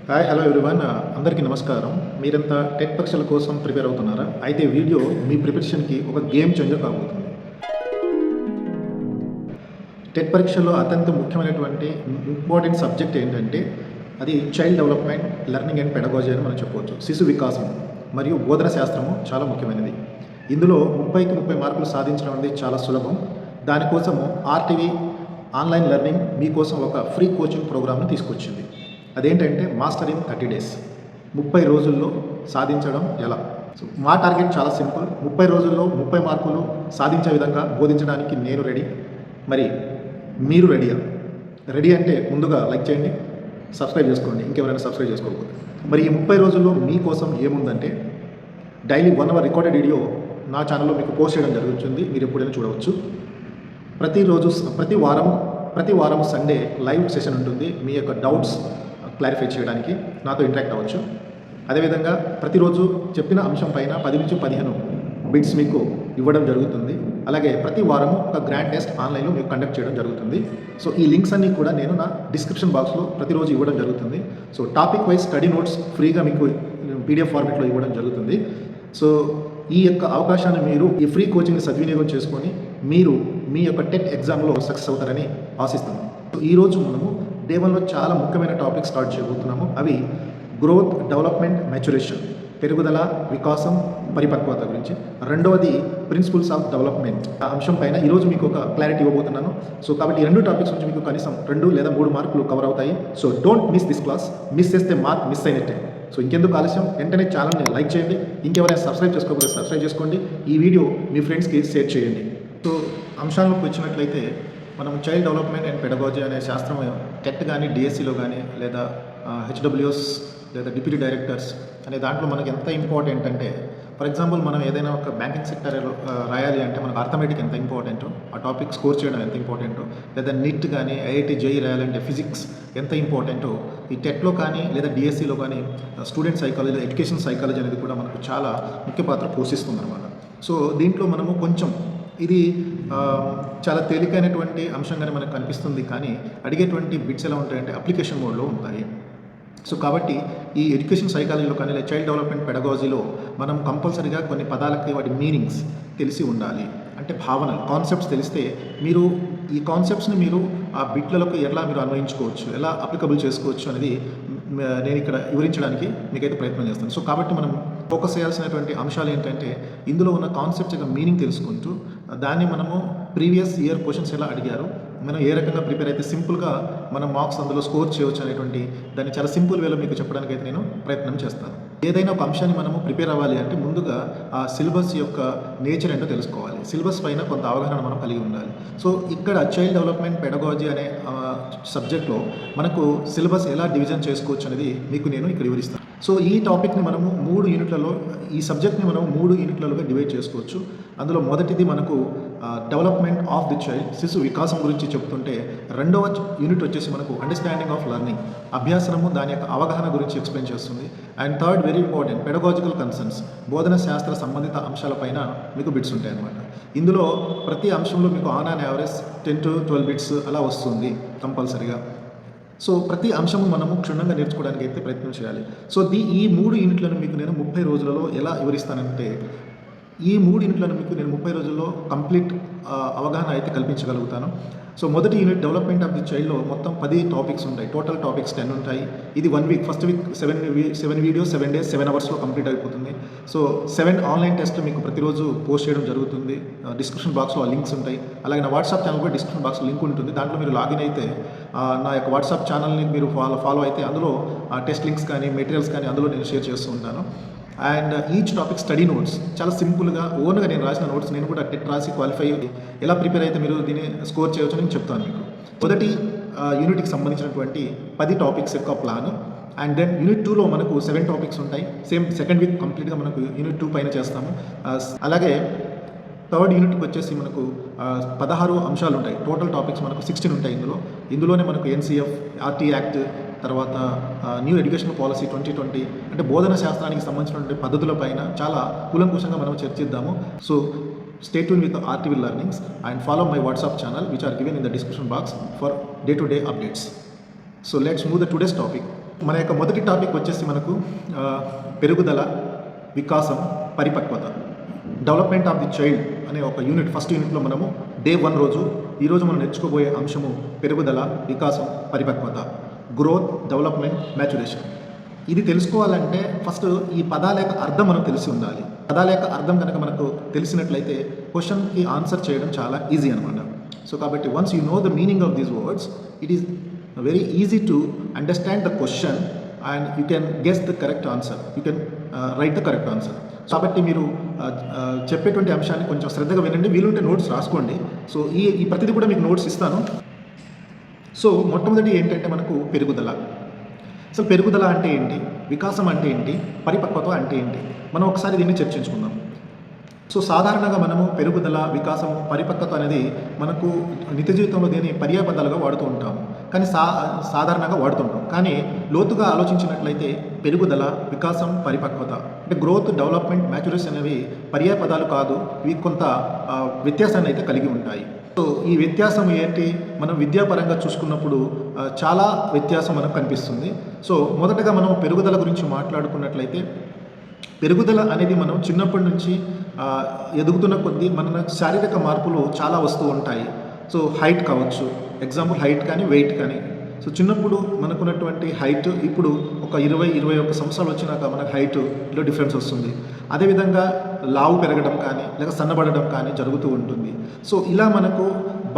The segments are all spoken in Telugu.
హాయ్ హలో ఎవ్రీవన్ అందరికీ నమస్కారం. మీరంతా టెట్ పరీక్షల కోసం ప్రిపేర్ అవుతున్నారా? అయితే వీడియో మీ ప్రిపరేషన్కి ఒక గేమ్ చేంజర్ కాబోతుంది. టెట్ పరీక్షల్లో అత్యంత ముఖ్యమైనటువంటి ఇంపార్టెంట్ సబ్జెక్ట్ ఏంటంటే అది child development, learning and pedagogy అని మనం చెప్పవచ్చు. శిశు వికాసం మరియు బోధన శాస్త్రము చాలా ముఖ్యమైనది. ఇందులో 30కి 30 మార్కులు సాధించడం అనేది చాలా సులభం. దానికోసము ఆర్టీవీ ఆన్లైన్ లెర్నింగ్ మీకోసం ఒక ఫ్రీ కోచింగ్ ప్రోగ్రామ్ని తీసుకొచ్చింది. అదేంటంటే మాస్టర్ ఇన్ 30 డేస్, 30 రోజుల్లో సాధించడం ఎలా. సో మా టార్గెట్ చాలా సింపుల్. 30 రోజుల్లో 30 మార్కులు సాధించే విధంగా బోధించడానికి నేను రెడీ. మరి మీరు రెడీయా? రెడీ అంటే ముందుగా లైక్ చేయండి, సబ్స్క్రైబ్ చేసుకోండి ఇంకెవరైనా సబ్స్క్రైబ్ చేసుకోకపోతే. మరి ఈ 30 రోజుల్లో మీకోసం ఏముందంటే డైలీ 1 అవర్ రికార్డెడ్ వీడియో నా ఛానల్లో మీకు పోస్ట్ చేయడం జరుగుతుంది. మీరు ఎప్పుడైనా చూడవచ్చు. ప్రతిరోజు ప్రతి వారం సండే లైవ్ సెషన్ ఉంటుంది. మీ యొక్క డౌట్స్ క్లారిఫై చేయడానికి నాతో ఇంటరాక్ట్ అవ్వచ్చు. అదేవిధంగా ప్రతిరోజు చెప్పిన అంశం పైన 10 నుంచి 15 బిట్స్ మీకు ఇవ్వడం జరుగుతుంది. అలాగే ప్రతి వారము ఒక గ్రాండ్ టెస్ట్ ఆన్లైన్లో మీకు కండక్ట్ చేయడం జరుగుతుంది. సో ఈ లింక్స్ అన్నీ కూడా నేను నా డిస్క్రిప్షన్ బాక్స్లో ప్రతిరోజు ఇవ్వడం జరుగుతుంది. So topic wise study notes ఫ్రీగా మీకు పీడిఎఫ్ ఫార్మెట్లో ఇవ్వడం జరుగుతుంది. సో ఈ యొక్క అవకాశాన్ని మీరు ఈ ఫ్రీ కోచింగ్ని సద్వినియోగం చేసుకొని మీరు మీ యొక్క టెట్ ఎగ్జామ్లో సక్సెస్ అవుతారని ఆశిస్తున్నాను. సో ఈరోజు మనము డే 1లో చాలా ముఖ్యమైన టాపిక్ స్టార్ట్ చేయబోతున్నాము. అవి గ్రోత్, డెవలప్మెంట్, మెచ్యురేషన్, పెరుగుదల, వికాసం, పరిపక్వత గురించి. రెండవది ప్రిన్సిపల్స్ ఆఫ్ డెవలప్మెంట్. ఆ అంశం పైన ఈరోజు మీకు ఒక క్లారిటీ ఇవ్వబోతున్నాను. సో కాబట్టి ఈ 2 టాపిక్స్ నుంచి మీకు కనీసం 2 లేదా 3 మార్కులు కవర్ అవుతాయి. So don't miss this class. Miss చేస్తే మార్క్ మిస్ అయినట్టే. సో ఇంకెందుకు ఆలస్యం, వెంటనే ఛానల్ని లైక్ చేయండి. ఇంకెవరైనా సబ్స్క్రైబ్ చేసుకోకపోతే సబ్స్క్రైబ్ చేసుకోండి. ఈ వీడియో మీ ఫ్రెండ్స్కి షేర్ చేయండి. సో అంశాలకు వచ్చినట్లయితే మనం చైల్డ్ డెవలప్మెంట్ అండ్ పెడగాజీ అనే శాస్త్రం టెట్ కానీ డిఎస్సిలో కానీ లేదా హెచ్డబ్ల్యూఎస్ లేదా డిప్యూటీ డైరెక్టర్స్ అనే దాంట్లో మనకి ఎంత ఇంపార్టెంట్ అంటే, ఫర్ ఎగ్జాంపుల్ మనం ఏదైనా ఒక బ్యాంకింగ్ సెక్టర్ రాయాలి అంటే మనకు అర్థమెటిక్ ఎంత ఇంపార్టెంటో, ఆ టాపిక్ స్కోర్ చేయడం ఎంత ఇంపార్టెంటో, లేదా నీట్ కానీ ఐఐటి జేఈ రాయాలంటే ఫిజిక్స్ ఎంత ఇంపార్టెంటో, ఈ టెట్లో కానీ లేదా డిఎస్సిలో కానీ స్టూడెంట్ సైకాలజీ, ఎడ్యుకేషన్ సైకాలజీ అనేది కూడా మనకు చాలా ముఖ్య పాత్ర పోషిస్తుంది అనమాట. సో దీంట్లో మనము కొంచెం ఇది చాలా తేలికైనటువంటి అంశంగానే మనకు కనిపిస్తుంది, కానీ అడిగేటువంటి బిట్స్ ఎలా ఉంటాయంటే అప్లికేషన్ మోడ్లో ఉంటాయి. సో కాబట్టి ఈ ఎడ్యుకేషన్ సైకాలజీలో కానీ లేదా చైల్డ్ డెవలప్మెంట్ పెడగాజీలో మనం కంపల్సరీగా కొన్ని పదాలకి వాటి మీనింగ్స్ తెలిసి ఉండాలి. అంటే భావనలు, కాన్సెప్ట్స్ తెలిస్తే మీరు ఈ కాన్సెప్ట్స్ని మీరు ఆ బిట్లకు ఎలా మీరు అన్వయించుకోవచ్చు, ఎలా అప్లికబుల్ చేసుకోవచ్చు అనేది నేను ఇక్కడ వివరించడానికి మీకైతే ప్రయత్నం చేస్తాను. సో కాబట్టి మనం ఫోకస్ చేయాల్సినటువంటి అంశాలు ఏంటంటే ఇందులో ఉన్న కాన్సెప్ట్స్ యొక్క మీనింగ్ తెలుసుకుంటూ దాన్ని మనము ప్రీవియస్ ఇయర్ క్వశ్చన్స్ ఎలా అడిగారు, మనం ఏ రకంగా ప్రిపేర్ అయితే సింపుల్గా మనం మార్క్స్ అందులో స్కోర్ చేయవచ్చు అనేటువంటి దాన్ని చాలా సింపుల్ వేలో మీకు చెప్పడానికి అయితే నేను ప్రయత్నం చేస్తాను. ఏదైనా ఒక అంశాన్ని మనము ప్రిపేర్ అవ్వాలి అంటే ముందుగా ఆ సిలబస్ యొక్క నేచర్ ఏంటో తెలుసుకోవాలి. సిలబస్ పైన కొంత అవగాహన మనం కలిగి ఉండాలి. సో ఇక్కడ చైల్డ్ డెవలప్మెంట్ పెడగాజీ అనే సబ్జెక్ట్లో మనకు సిలబస్ ఎలా డివిజన్ చేసుకోవచ్చు అనేది మీకు నేను ఇక్కడ వివరిస్తాను. సో ఈ టాపిక్ని మనము 3 యూనిట్లలో, ఈ సబ్జెక్ట్ని మనం 3 యూనిట్లలోగా డివైడ్ చేసుకోవచ్చు. అందులో మొదటిది మనకు డెవలప్మెంట్ ఆఫ్ ది చైల్డ్, శిశు వికాసం గురించి చెప్తుంటే, రెండవ యూనిట్ వచ్చేసి మనకు అండర్స్టాండింగ్ ఆఫ్ లెర్నింగ్, అభ్యాసనము దాని యొక్క అవగాహన గురించి ఎక్స్ప్లెయిన్ చేస్తుంది. And third very important pedagogical concerns, బోధన శాస్త్ర సంబంధిత అంశాలపైన మీకు బిట్స్ ఉంటాయి అన్నమాట. ఇందులో ప్రతి అంశంలో మీకు on and average 10 to 12 bits అలా వస్తుంది కంపల్సరీగా. సో ప్రతి అంశము మనము క్షుణ్ణంగా నేర్చుకోవడానికి అయితే ప్రయత్నం చేయాలి. సో ఈ 3 యూనిట్లను మీకు నేను 30 రోజులలో ఎలా వివరిస్తానంటే, ఈ 3 యూనిట్లను మీకు నేను 30 రోజుల్లో కంప్లీట్ అవగాహన అయితే కల్పించగలుగుతాను. సో మొదటి యూనిట్ డెవలప్మెంట్ ఆఫ్ ది చైల్డ్లో మొత్తం 10 టాపిక్స్ ఉంటాయి. టోటల్ టాపిక్స్ 10 ఉంటాయి. ఇది 1 week, first week 7 videos 7 days 7 అవర్స్లో కంప్లీట్ అయిపోతుంది. సో 7 ఆన్లైన్ టెస్ట్ మీకు ప్రతిరోజు పోస్ట్ చేయడం జరుగుతుంది. డిస్క్రిప్షన్ బాక్స్లో ఆ లింక్స్ ఉంటాయి. అలాగే నా వాట్సాప్ ఛానల్ కూడా డిస్క్రిప్షన్ బాక్స్లో లింక్ ఉంటుంది. దాంట్లో మీరు లాగిన్ అయితే నా యొక్క వాట్సాప్ ఛానల్ని మీరు ఫాలో అయితే అందులో టెస్ట్ లింక్స్ కానీ మెటీరియల్స్ కానీ అందులో నేను షేర్ చేస్తూ ఉంటాను. And each topic study notes చాలా సింపుల్గా ఓన్గా నేను రాసిన నోట్స్, నేను కూడా టెట్ రాసి క్వాలిఫై ఎలా ప్రిపేర్ అయితే మీరు దీన్ని స్కోర్ చేయవచ్చు అని చెప్తాను మీకు. మొదటి యూనిట్కి సంబంధించినటువంటి 10 టాపిక్స్ యొక్క ప్లాన్. అండ్ దెన్ యూనిట్ 2లో మనకు 7 టాపిక్స్ ఉంటాయి. సేమ్ సెకండ్ వీక్ కంప్లీట్గా మనకు యూనిట్ 2 పైన చేస్తాము. అలాగే థర్డ్ యూనిట్కి వచ్చేసి మనకు 16 అంశాలు ఉంటాయి. టోటల్ టాపిక్స్ మనకు 16 ఉంటాయి. ఇందులోనే మనకు ఎన్సిఎఫ్, ఆర్టీ యాక్ట్, తర్వాత న్యూ ఎడ్యుకేషన్ పాలసీ 2020 అంటే బోధన శాస్త్రానికి సంబంధించినటువంటి పద్ధతులపైన చాలా కూలంకుషంగా మనం చర్చిద్దాము. So stay tune with RTV learnings and follow my WhatsApp channel which are given in the description box for డే-to-day updates. So let's move the today's topic, మన యొక్క మొదటి టాపిక్ వచ్చేసి మనకు పెరుగుదల, వికాసం, పరిపక్వత, డెవలప్మెంట్ ఆఫ్ ది చైల్డ్ అనే ఒక యూనిట్, ఫస్ట్ యూనిట్లో మనము డే 1 రోజు ఈరోజు మనం నేర్చుకోబోయే అంశము పెరుగుదల, వికాసం, పరిపక్వత, గ్రోత్, డెవలప్మెంట్, మ్యాచురేషన్. ఇది తెలుసుకోవాలంటే ఫస్ట్ ఈ పదాల యొక్క అర్థం మనం తెలిసి ఉండాలి. పదాల యొక్క అర్థం కనుక మనకు తెలిసినట్లయితే క్వశ్చన్కి ఆన్సర్ చేయడం చాలా ఈజీ అనమాట. సో కాబట్టి once you know the meaning of these words, it is very easy to understand the question and you can guess the correct answer, you can write the correct answer. కాబట్టి మీరు చెప్పేటువంటి అంశాన్ని కొంచెం శ్రద్ధగా వినండి, వీలుంటే నోట్స్ రాసుకోండి. సో ఈ ప్రతిదీ కూడా మీకు నోట్స్ ఇస్తాను. సో మొట్టమొదటి ఏంటంటే మనకు పెరుగుదల. అసలు పెరుగుదల అంటే ఏంటి, వికాసం అంటే ఏంటి, పరిపక్వత అంటే ఏంటి, మనం ఒకసారి దీన్ని చర్చించుకుందాం. సో సాధారణంగా మనము పెరుగుదల, వికాసము, పరిపక్వత అనేది మనకు నిత్య జీవితంలో దీని పర్యాయపదాలుగా వాడుతూ ఉంటాము, కానీ సాధారణంగా వాడుతుంటాం. కానీ లోతుగా ఆలోచించినట్లయితే పెరుగుదల, వికాసం, పరిపక్వత అంటే గ్రోత్, డెవలప్మెంట్, మ్యాచురేషన్ అనేవి పర్యాయపదాలు కాదు, ఇవి కొంత వ్యత్యాసాన్ని అయితే కలిగి ఉంటాయి. సో ఈ వ్యత్యాసం ఏంటి, మనం విద్యాపరంగా చూసుకున్నప్పుడు చాలా వ్యత్యాసం మనకు కనిపిస్తుంది. సో మొదటగా మనం పెరుగుదల గురించి మాట్లాడుకున్నట్లయితే, పెరుగుదల అనేది మనం చిన్నప్పటి నుంచి ఎదుగుతున్న కొద్దీ మన శారీరక మార్పులు చాలా వస్తూ ఉంటాయి. సో హైట్ కావచ్చు, ఎగ్జాంపుల్ హైట్ కానీ వెయిట్ కానీ. సో చిన్నప్పుడు మనకున్నటువంటి హైట్ ఇప్పుడు ఒక 20-21 సంవత్సరాలు వచ్చినాక మనకు హైట్లో డిఫరెన్స్ వస్తుంది. అదేవిధంగా లావు పెరగడం కానీ లేక సన్నబడడం కానీ జరుగుతూ ఉంటుంది. సో ఇలా మనకు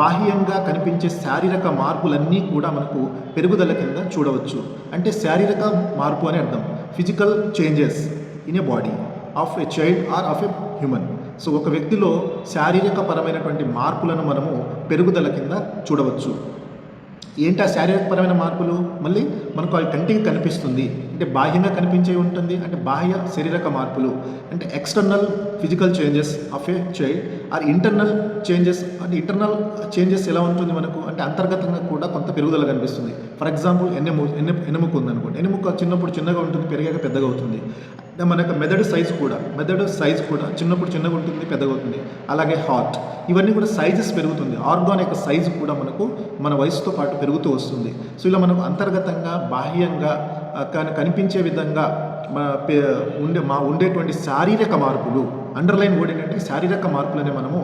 బాహ్యంగా కనిపించే శారీరక మార్పులన్నీ కూడా మనకు పెరుగుదల కింద చూడవచ్చు. అంటే శారీరక మార్పు అని అర్థం, physical changes in a body of a child or of a human. So ఒక వ్యక్తిలో శారీరక పరమైనటువంటి మార్పులను మనము పెరుగుదల కింద చూడవచ్చు. ఏంటి ఆ శారీరకపరమైన మార్పులు? మళ్ళీ మనకు అవి కంటికి కనిపిస్తుంది, అంటే బాహ్యంగా కనిపించే ఉంటుంది, అంటే బాహ్య శారీరక మార్పులు అంటే external physical changes of a child or internal changes. అంటే ఇంటర్నల్ చేంజెస్ ఎలా ఉంటుంది మనకు అంటే అంతర్గతంగా కూడా కొంత పెరుగుదల కనిపిస్తుంది. ఫర్ ఎగ్జాంపుల్ ఎన్నెముక ఉందనుకోండి, ఎన్నెముక చిన్నప్పుడు చిన్నగా ఉంటుంది, పెరిగాక పెద్దగా అవుతుంది. మన యొక్క మెదడు సైజ్ కూడా చిన్నప్పుడు చిన్నగా ఉంటుంది, పెద్దగా అవుతుంది. అలాగే హార్ట్, ఇవన్నీ కూడా సైజెస్ పెరుగుతుంది. ఆర్గాన్ యొక్క సైజు కూడా మనకు మన వయసుతో పాటు పెరుగుతూ వస్తుంది. సో ఇలా మనకు అంతర్గతంగా బాహ్యంగా కనిపించే విధంగా ఉండేటువంటి శారీరక మార్పులు, అండర్లైన్ వర్డ్ ఏంటంటే శారీరక మార్పులనే మనము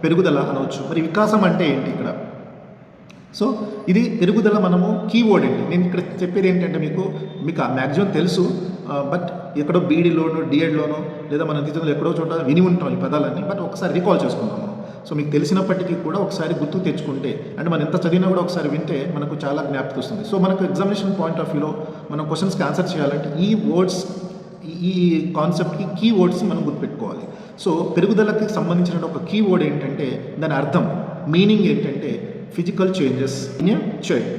పెరుగుదల అనవచ్చు. మరి వికాసం అంటే ఏంటి ఇక్కడ? సో ఇది పెరుగుదల మనము కీవర్డ్ ఏంటి, నేను ఇక్కడ చెప్పేది ఏంటంటే మీకు మ్యాక్సిమం తెలుసు, బట్ ఎక్కడో బీడీలోనో డిఎడ్లోనో లేదా మన జీవితంలో ఎక్కడో చోట విని ఉంటాం ఈ పదాలన్నీ, బట్ ఒకసారి రీకాల్ చేసుకుంటాం మనం. సో మీకు తెలిసినప్పటికీ కూడా ఒకసారి గుర్తు తెచ్చుకుంటే, అంటే మనం ఎంత చదివినా కూడా ఒకసారి వింటే మనకు చాలా జ్ఞాపకం వస్తుంది. సో మనకు ఎగ్జామినేషన్ పాయింట్ ఆఫ్ వ్యూలో మనం క్వశ్చన్స్కి ఆన్సర్ చేయాలంటే ఈ వర్డ్స్, ఈ కాన్సెప్ట్కి కీ వర్డ్స్ మనం గుర్తుపెట్టుకోవాలి. సో పెరుగుదలకి సంబంధించిన ఒక కీ వర్డ్ ఏంటంటే దాని అర్థం, మీనింగ్ ఏంటంటే physical changes in a child,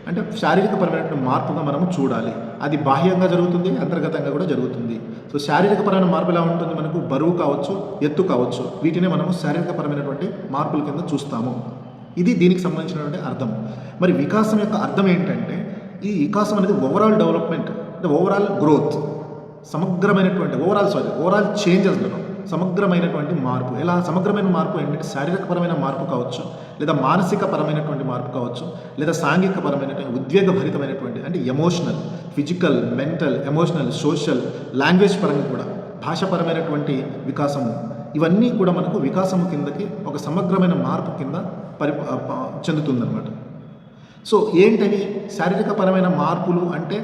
అంటే శారీరకపరమైన మార్పుగా మనము చూడాలి. అది బాహ్యంగా జరుగుతుంది, అంతర్గతంగా కూడా జరుగుతుంది. సో శారీరకపరమైన మార్పు ఎలా ఉంటుంది, మనకు బరువు కావచ్చు, ఎత్తు కావచ్చు, వీటినే మనము శారీరకపరమైనటువంటి మార్పుల కింద చూస్తాము. ఇది దీనికి సంబంధించినటువంటి అర్థం. మరి వికాసం యొక్క అర్థం ఏంటంటే, ఈ వికాసం అనేది ఓవరాల్ డెవలప్మెంట్, అంటే ఓవరాల్ గ్రోత్, సమగ్రమైనటువంటి ఓవరాల్ చేంజెస్లో సమగ్రమైనటువంటి మార్పు. ఎలా సమగ్రమైన మార్పు ఏంటంటే శారీరకపరమైన మార్పు కావచ్చు, లేదా మానసిక పరమైనటువంటి మార్పు కావచ్చు, లేదా సాంఘిక పరమైనటువంటి ఉద్వేగభరితమైనటువంటి అంటే emotional, physical, mental, emotional, social, language పరంగా కూడా భాషపరమైనటువంటి వికాసము, ఇవన్నీ కూడా మనకు వికాసము కిందకి ఒక సమగ్రమైన మార్పు కింద చెందుతుందన్నమాట. సో ఏంటవి శారీరకపరమైన మార్పులు అంటే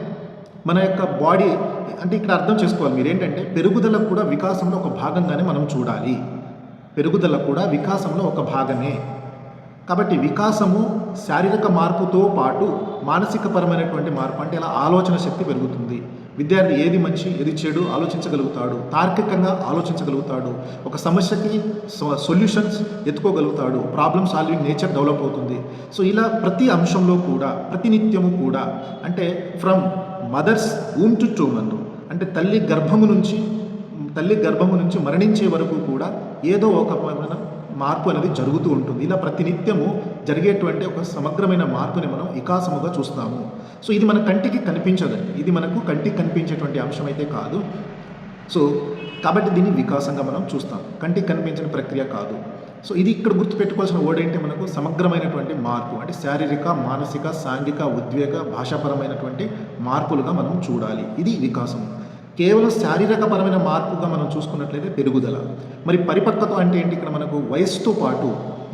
మన యొక్క బాడీ, అంటే ఇక్కడ అర్థం చేసుకోవాలి మీరు ఏంటంటే పెరుగుదల కూడా వికాసంలో ఒక భాగంగానే మనం చూడాలి. పెరుగుదల కూడా వికాసంలో ఒక భాగమే. కాబట్టి వికాసము శారీరక మార్పుతో పాటు మానసిక పరమైనటువంటి మార్పు, అంటే ఇలా ఆలోచన శక్తి పెరుగుతుంది. విద్యార్థి ఏది మంచి ఏది చెడు ఆలోచించగలుగుతాడు, తార్కికంగా ఆలోచించగలుగుతాడు, ఒక సమస్యకి సొల్యూషన్స్ ఎత్తుకోగలుగుతాడు, ప్రాబ్లమ్ సాల్వింగ్ నేచర్ డెవలప్ అవుతుంది. సో ఇలా ప్రతి అంశంలో కూడా ప్రతినిత్యము కూడా, అంటే from mother's womb to tomb, అంటే తల్లి గర్భము నుంచి మరణించే వరకు కూడా ఏదో ఒక మార్పు అనేది జరుగుతూ ఉంటుంది. ఇలా ప్రతినిత్యము జరిగేటువంటి ఒక సమగ్రమైన మార్పుని మనం వికాసముగా చూస్తాము. సో ఇది మన కంటికి కనిపించదండి, ఇది మనకు కంటికి కనిపించేటువంటి అంశం అయితే కాదు. సో కాబట్టి దీన్ని వికాసంగా మనం చూస్తాం, కంటికి కనిపించిన ప్రక్రియ కాదు. సో ఇది ఇక్కడ గుర్తుపెట్టుకోవాల్సిన వర్డ్ ఏంటి మనకు సమగ్రమైనటువంటి మార్పు, అంటే శారీరక, మానసిక, సాంఘిక, ఉద్వేగ, భాషాపరమైనటువంటి మార్పులుగా మనం చూడాలి. ఇది వికాసం. కేవలం శారీరకపరమైన మార్పుగా మనం చూసుకున్నట్లయితే పెరుగుదల. మరి పరిపక్వత అంటే ఏంటి? ఇక్కడ మనకు వయస్సుతో పాటు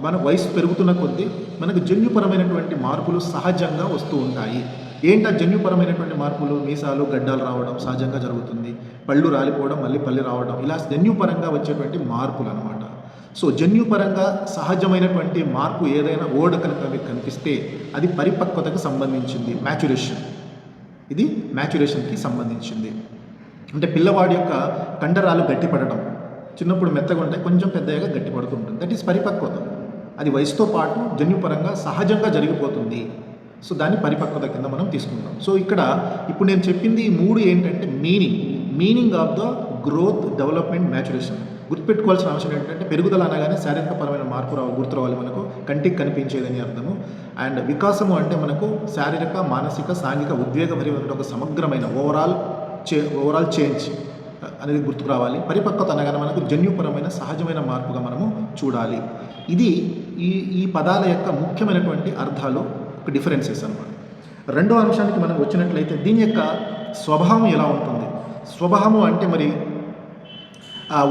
మన వయసు పెరుగుతున్న కొద్దీ మనకు జన్యుపరమైనటువంటి మార్పులు సహజంగా వస్తూ ఉంటాయి. ఏంటా జన్యుపరమైనటువంటి మార్పులు? మీసాలు, గడ్డాలు రావడం సహజంగా జరుగుతుంది, పళ్ళు రాలిపోవడం, మళ్ళీ పళ్ళు రావడం, ఇలా జన్యుపరంగా వచ్చేటువంటి మార్పులు అనమాట. సో జన్యుపరంగా సహజమైనటువంటి మార్పు ఏదైనా వర్డ్ కనుక మీకు కనిపిస్తే అది పరిపక్వతకు సంబంధించింది, మ్యాచురేషన్. ఇది మ్యాచురేషన్కి సంబంధించింది. అంటే పిల్లవాడి యొక్క కండరాలు గట్టిపడడం, చిన్నప్పుడు మెత్తగా ఉంటాయి, కొంచెం పెద్దగా గట్టిపడుతుంటుంది. దట్ ఈస్ పరిపక్వత. అది వయసుతో పాటు జన్యుపరంగా సహజంగా జరిగిపోతుంది. సో దాన్ని పరిపక్వత కింద మనం తీసుకుంటాం. సో ఇక్కడ ఇప్పుడు నేను చెప్పింది ఈ 3 ఏంటంటే meaning of the growth, development, maturation. గుర్తుపెట్టుకోవాల్సిన అవసరం ఏంటంటే పెరుగుదల అనగానే శారీరకపరమైన మార్పు గుర్తు రావాలి మనకు, కంటికి కనిపించేదని అర్థము. అండ్ వికాసము అంటే మనకు శారీరక, మానసిక, సాంఘిక, ఉద్వేగ మరియు ఒక సమగ్రమైన ఓవరాల్ చేంజ్ అనేది గుర్తుకు రావాలి. పరిపక్వత అనగానే మనకు జన్యుపరమైన సహజమైన మార్పుగా మనము చూడాలి. ఇది ఈ పదాల యొక్క ముఖ్యమైనటువంటి అర్థాలు, ఒక డిఫరెన్సెస్ అన్నమాట. రెండో అంశానికి మనం వచ్చినట్లయితే దీని యొక్క స్వభావం ఎలా ఉంటుంది? స్వభావము అంటే మరి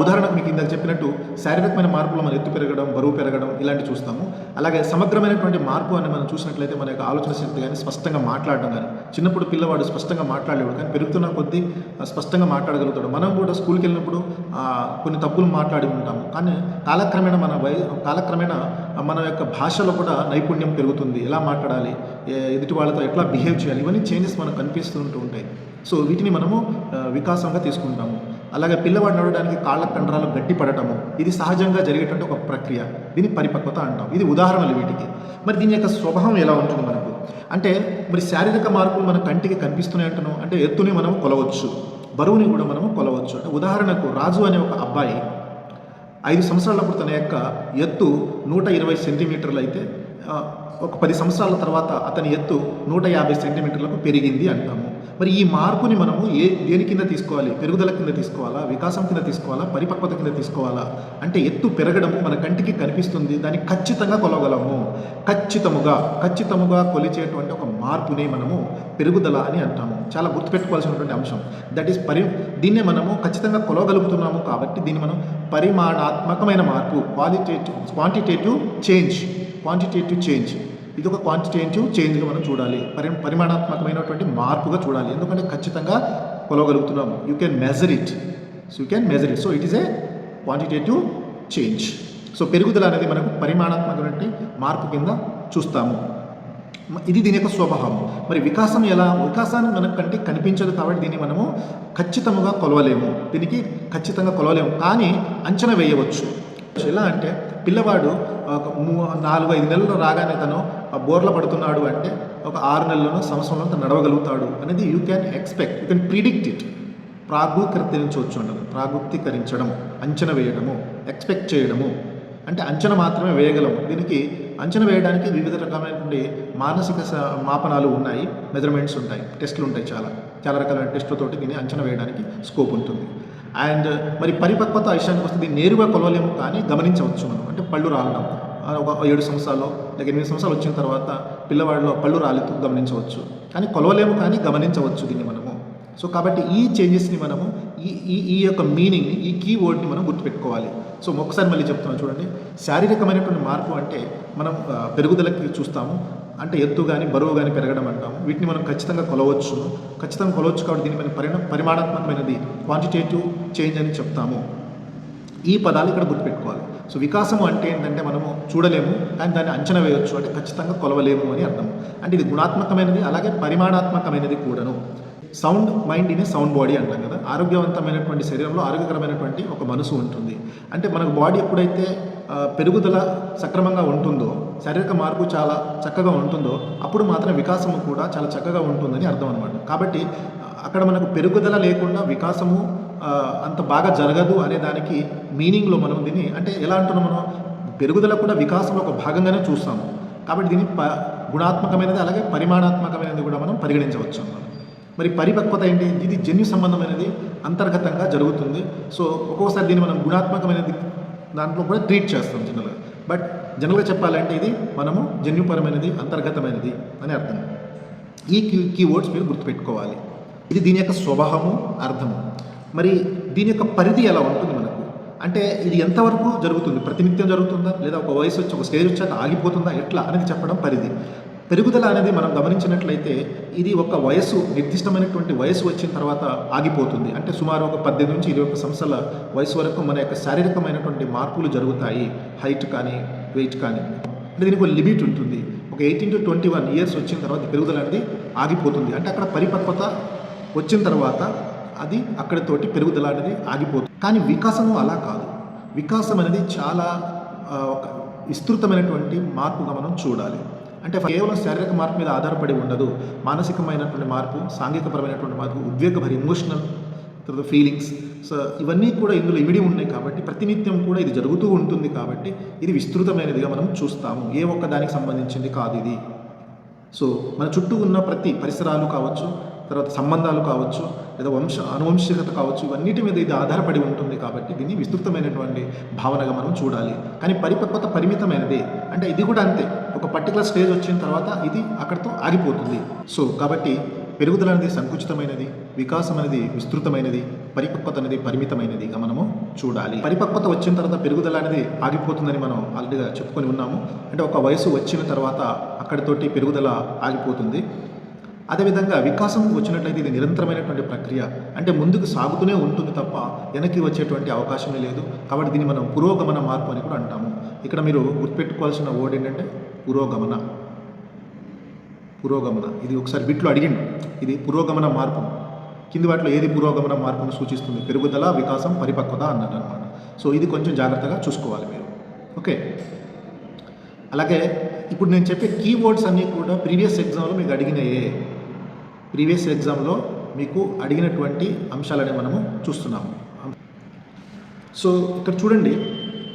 ఉదాహరణకు మీకు ఇందాక చెప్పినట్టు శారీరకమైన మార్పులు మన ఎత్తు పెరగడం, బరువు పెరగడం ఇలాంటివి చూస్తాము. అలాగే సమగ్రమైనటువంటి మార్పు అని మనం చూసినట్లయితే మన యొక్క ఆలోచన శక్తి కానీ, స్పష్టంగా మాట్లాడడం కానీ. చిన్నప్పుడు పిల్లవాడు స్పష్టంగా మాట్లాడలేడు, కానీ పెరుగుతున్న కొద్దీ స్పష్టంగా మాట్లాడగలుగుతాడు. మనం కూడా స్కూల్కి వెళ్ళినప్పుడు కొన్ని తప్పులు మాట్లాడి ఉంటాము, కానీ కాలక్రమేణా మన యొక్క భాషలో కూడా నైపుణ్యం పెరుగుతుంది. ఎలా మాట్లాడాలి, ఎదుటి వాళ్ళతో ఎట్లా బిహేవ్ చేయాలి, ఇవన్నీ చేంజెస్ మనకు కనిపిస్తుంటూ ఉంటాయి. సో వీటిని మనము వికాసంగా తీసుకుంటాము. అలాగే పిల్లవాడు నడవడానికి కాళ్ళ కండరాలు గట్టిపడటము, ఇది సహజంగా జరిగేటువంటి ఒక ప్రక్రియ, దీన్ని పరిపక్వత అంటాం. ఇది ఉదాహరణలు వీటికి. మరి దీని యొక్క స్వభావం ఎలా ఉంటుంది మనకు అంటే, మరి శారీరక మార్పులు మన కంటికి కనిపిస్తున్నాయి అంటున్నాం. అంటే ఎత్తుని మనం కొలవచ్చు, బరువుని కూడా మనము కొలవచ్చు. అంటే ఉదాహరణకు రాజు అనే ఒక అబ్బాయి 5 సంవత్సరాలప్పుడు తన యొక్క ఎత్తు 120 సెంటీమీటర్లు అయితే ఒక 10 సంవత్సరాల తర్వాత అతని ఎత్తు 150 సెంటీమీటర్లకు పెరిగింది అంటాము. మరి ఈ మార్పుని మనము దేని కింద తీసుకోవాలి? పెరుగుదల కింద తీసుకోవాలా, వికాసం కింద తీసుకోవాలా, పరిపక్వత కింద తీసుకోవాలా? అంటే ఎత్తు పెరగడము మన కంటికి కనిపిస్తుంది, దాన్ని ఖచ్చితంగా కొలవగలము. ఖచ్చితముగా కొలిచేటువంటి ఒక మార్పుని మనము పెరుగుదల అని అంటాము. చాలా గుర్తుపెట్టుకోవాల్సినటువంటి అంశం. దట్ ఈస్ దీన్నే మనము ఖచ్చితంగా కొలవగలుగుతున్నాము కాబట్టి దీన్ని మనం పరిమాణాత్మకమైన మార్పు, క్వాంటిటేటివ్ చేంజ్, ఇది ఒక క్వాంటిటేటివ్ చేంజ్గా మనం చూడాలి. పరిమాణాత్మకమైనటువంటి మార్పుగా చూడాలి. ఎందుకంటే ఖచ్చితంగా కొలవగలుగుతున్నాం. You can measure it. So it is a quantitative change. So పెరుగుదల అనేది మనకు పరిమాణాత్మకమైన మార్పు కింద చూస్తాము. ఇది దీని యొక్క స్వభావం. మరి వికాసం ఎలా? వికాసాన్ని మనకు కంటే కనిపించదు కాబట్టి దీన్ని మనము ఖచ్చితంగా కొలవలేము. కానీ అంచనా వేయవచ్చు. ఎలా అంటే పిల్లవాడు ఒక 4-5 నెలలు రాగానే తను బోర్ల పడుతున్నాడు అంటే ఒక 6 నెలలను, సంవత్సరంలో తను నడవగలుగుతాడు అనేది యూ కెన్ ప్రిడిక్ట్ ఇట్. ప్రాగుక్తీకరించడం, అంచనా వేయడము, ఎక్స్పెక్ట్ చేయడము. అంటే అంచనా మాత్రమే వేయగలము. దీనికి అంచనా వేయడానికి వివిధ రకమైనటువంటి మానసిక మాపనాలు ఉన్నాయి, మెజర్మెంట్స్ ఉంటాయి, టెస్టులు ఉంటాయి. చాలా రకాలైన టెస్టులతోటి దీన్ని అంచనా వేయడానికి స్కోప్ ఉంటుంది. అండ్ మరి పరిపక్వత విషయానికి వస్తే దీన్ని నేరుగా కొలవలేము, కానీ గమనించవచ్చు మనం. అంటే పళ్ళు రాలడం ఒక 7 సంవత్సరాలు లేక 8 సంవత్సరాలు వచ్చిన తర్వాత పిల్లవాడిలో పళ్ళు రాలితో గమనించవచ్చు, కానీ కొలవలేము, కానీ గమనించవచ్చు దీన్ని మనము. సో కాబట్టి ఈ చేంజెస్ని మనము ఈ యొక్క మీనింగ్ని, ఈ కీవర్డ్ని మనం గుర్తుపెట్టుకోవాలి. సో ఒకసారి మళ్ళీ చెప్తున్నాను చూడండి. శారీరకమైనటువంటి మార్పు అంటే మనం పెరుగుదలకి చూస్తాము. అంటే ఎత్తు కానీ, బరువు కానీ పెరగడం అంటాము. వీటిని మనం ఖచ్చితంగా కొలవచ్చు కాబట్టి దీన్ని మనం పరిమాణాత్మకమైనది, క్వాంటిటేటివ్ చేంజ్ అని చెప్తాము. ఈ పదాలు ఇక్కడ గుర్తుపెట్టుకోవాలి. సో వికాసము అంటే ఏంటంటే మనము చూడలేము, కానీ దాన్ని అంచనా వేయవచ్చు, అంటే ఖచ్చితంగా కొలవలేము అని అర్థం. అంటే ఇది గుణాత్మకమైనది, అలాగే పరిమాణాత్మకమైనది కూడాను. Sound mind in a sound body అంటాం కదా. ఆరోగ్యవంతమైనటువంటి శరీరంలో ఆరోగ్యకరమైనటువంటి ఒక మనసు ఉంటుంది. అంటే మనకు బాడీ ఎప్పుడైతే పెరుగుదల సక్రమంగా ఉంటుందో, శారీరక మార్పు చాలా చక్కగా ఉంటుందో, అప్పుడు మాత్రం వికాసము కూడా చాలా చక్కగా ఉంటుందని అర్థం అనమాట. కాబట్టి అక్కడ మనకు పెరుగుదల లేకుండా వికాసము అంత బాగా జరగదు అనే దానికి మీనింగ్లో మనం దీన్ని, అంటే ఎలా అంటున్నాం, మనం పెరుగుదల కూడా వికాసంలో ఒక భాగంగానే చూస్తాము. కాబట్టి దీన్ని గుణాత్మకమైనది అలాగే పరిమాణాత్మకమైనది కూడా మనం పరిగణించవచ్చు అన్నమాట. మరి పరిపక్వత ఏంటి? ఇది జన్యు సంబంధమైనది, అంతర్గతంగా జరుగుతుంది. సో ఒక్కొక్కసారి దీన్ని మనం గుణాత్మకమైనది దాంట్లో కూడా ట్రీట్ చేస్తాం జనరల్గా. బట్ జనరల్గా చెప్పాలంటే ఇది మనము జన్యుపరమైనది, అంతర్గతమైనది అని అర్థం. ఈ కీవర్డ్స్ మీరు గుర్తుపెట్టుకోవాలి. ఇది దీని యొక్క స్వభావము, అర్థము. మరి దీని యొక్క పరిధి ఎలా ఉంటుంది మనకు అంటే ఇది ఎంతవరకు జరుగుతుంది, ప్రతినిత్యం జరుగుతుందా, లేదా ఒక వయసు వచ్చి ఒక స్టేజ్ వచ్చాక ఆగిపోతుందా, ఎట్లా అనేది చెప్పడం పరిధి. పెరుగుదల అనేది మనం గమనించినట్లయితే ఇది ఒక వయసు, నిర్దిష్టమైనటువంటి వయసు వచ్చిన తర్వాత ఆగిపోతుంది. అంటే సుమారు ఒక 18 నుంచి 21 సంవత్సరాల వయసు వరకు మన యొక్క శారీరకమైనటువంటి మార్పులు జరుగుతాయి. హైట్ కానీ, వెయిట్ కానీ. అంటే దీనికి ఒక లిమిట్ ఉంటుంది. ఒక 18 to 21 ఇయర్స్ వచ్చిన తర్వాత పెరుగుదల అనేది ఆగిపోతుంది. అంటే అక్కడ పరిపక్వత వచ్చిన తర్వాత అది అక్కడితోటి పెరుగుదల అనేది ఆగిపోతుంది. కానీ వికాసము అలా కాదు. వికాసం అనేది చాలా ఒక విస్తృతమైనటువంటి మార్పుగా మనం చూడాలి. అంటే కేవలం శారీరక మార్పు మీద ఆధారపడి ఉండదు. మానసికమైనటువంటి మార్పు, సాంఘికపరమైనటువంటి మార్పు, ఉద్వేగభరి ఎమోషనల్ తర్వాత ఫీలింగ్స్, సో ఇవన్నీ కూడా ఇందులో ఇమిడి ఉన్నాయి. కాబట్టి ప్రతినిత్యం కూడా ఇది జరుగుతూ ఉంటుంది. కాబట్టి ఇది విస్తృతమైనదిగా మనం చూస్తాము. ఏ ఒక్క దానికి సంబంధించింది కాదు ఇది. సో మన చుట్టూ ఉన్న ప్రతి పరిసరాలు కావచ్చు, తర్వాత సంబంధాలు కావచ్చు, లేదా అనువంశికత కావచ్చు, ఇవన్నిటి మీద ఇది ఆధారపడి ఉంటుంది. కాబట్టి దీన్ని విస్తృతమైనటువంటి భావనగా మనం చూడాలి. కానీ పరిపక్వత పరిమితమైనది. అంటే ఇది కూడా అంతే, ఒక పర్టికులర్ స్టేజ్ వచ్చిన తర్వాత ఇది అక్కడితో ఆగిపోతుంది. సో కాబట్టి పెరుగుదల అనేది సంకుచితమైనది, వికాసం అనేది విస్తృతమైనది, పరిపక్వత అనేది పరిమితమైనదిగా మనము చూడాలి. పరిపక్వత వచ్చిన తర్వాత పెరుగుదల అనేది ఆగిపోతుందని మనం ఆల్రెడీగా చెప్పుకొని ఉన్నాము. అంటే ఒక వయసు వచ్చిన తర్వాత అక్కడితోటి పెరుగుదల ఆగిపోతుంది. అదేవిధంగా వికాసం వచ్చినట్లయితే ఇది నిరంతరమైనటువంటి ప్రక్రియ. అంటే ముందుకు సాగుతూనే ఉంటుంది తప్ప వెనక్కి వచ్చేటువంటి అవకాశమే లేదు. కాబట్టి దీన్ని మనం పురోగమన మార్పు అని కూడా అంటాము. ఇక్కడ మీరు గుర్తుపెట్టుకోవాల్సిన వర్డ్ ఏంటంటే పురోగమన. ఇది ఒకసారి బిట్లో అడిగిండు, ఇది పురోగమన మార్పు. కింది వాటిలో ఏది పురోగమన మార్పును సూచిస్తుంది? పెరుగుదల, వికాసం, పరిపక్వత అన్నట్టు అనమాట. సో ఇది కొంచెం జాగ్రత్తగా చూసుకోవాలి మీరు. ఓకే, అలాగే ఇప్పుడు నేను చెప్పే కీవర్డ్స్ అన్నీ కూడా ప్రీవియస్ ఎగ్జామ్లో మీకు అడిగినాయే. ప్రీవియస్ ఎగ్జామ్లో మీకు అడిగినటువంటి అంశాలనే మనము చూస్తున్నాము. సో ఇక్కడ చూడండి,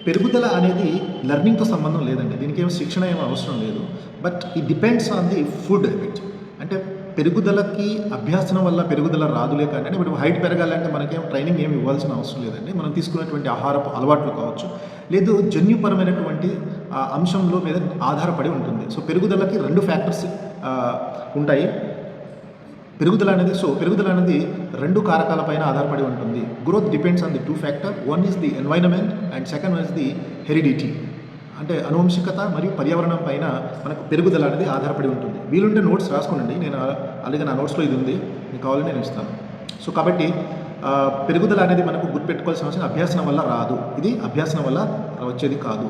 పెరుగుదల అనేది లెర్నింగ్తో సంబంధం లేదండి. దీనికి ఏమో శిక్షణ ఏమో అవసరం లేదు. But it depends on the food habit. అంటే పెరుగుదలకి అభ్యాసనం వల్ల పెరుగుదల రాదులే. కానీ అంటే ఇప్పుడు హైట్ పెరగాలంటే మనకేం ట్రైనింగ్ ఏమి ఇవ్వాల్సిన అవసరం లేదండి. మనం తీసుకున్నటువంటి ఆహారపు అలవాట్లు కావచ్చు, లేదు జన్యుపరమైనటువంటి అంశంలో మీద ఆధారపడి ఉంటుంది. సో పెరుగుదలకి 2 ఫ్యాక్టర్స్ ఉంటాయి. పెరుగుదల అనేది 2 కారకాలపైన ఆధారపడి ఉంటుంది. Growth depends on the 2 factor. One is the environment and second one is the heredity. అంటే అనువంశికత మరియు పర్యావరణం పైన మనకు పెరుగుదల అనేది ఆధారపడి ఉంటుంది. వీలుంటే నోట్స్ రాసుకోండి. నేను అలాగే నా నోట్స్లో ఇది ఉంది, మీకు కావాలని నేను ఇస్తాను. సో కాబట్టి పెరుగుదల అనేది మనకు గుర్తుపెట్టుకోవాల్సిన అవసరం అభ్యాసనం వల్ల రాదు. ఇది అభ్యాసనం వల్ల వచ్చేది కాదు.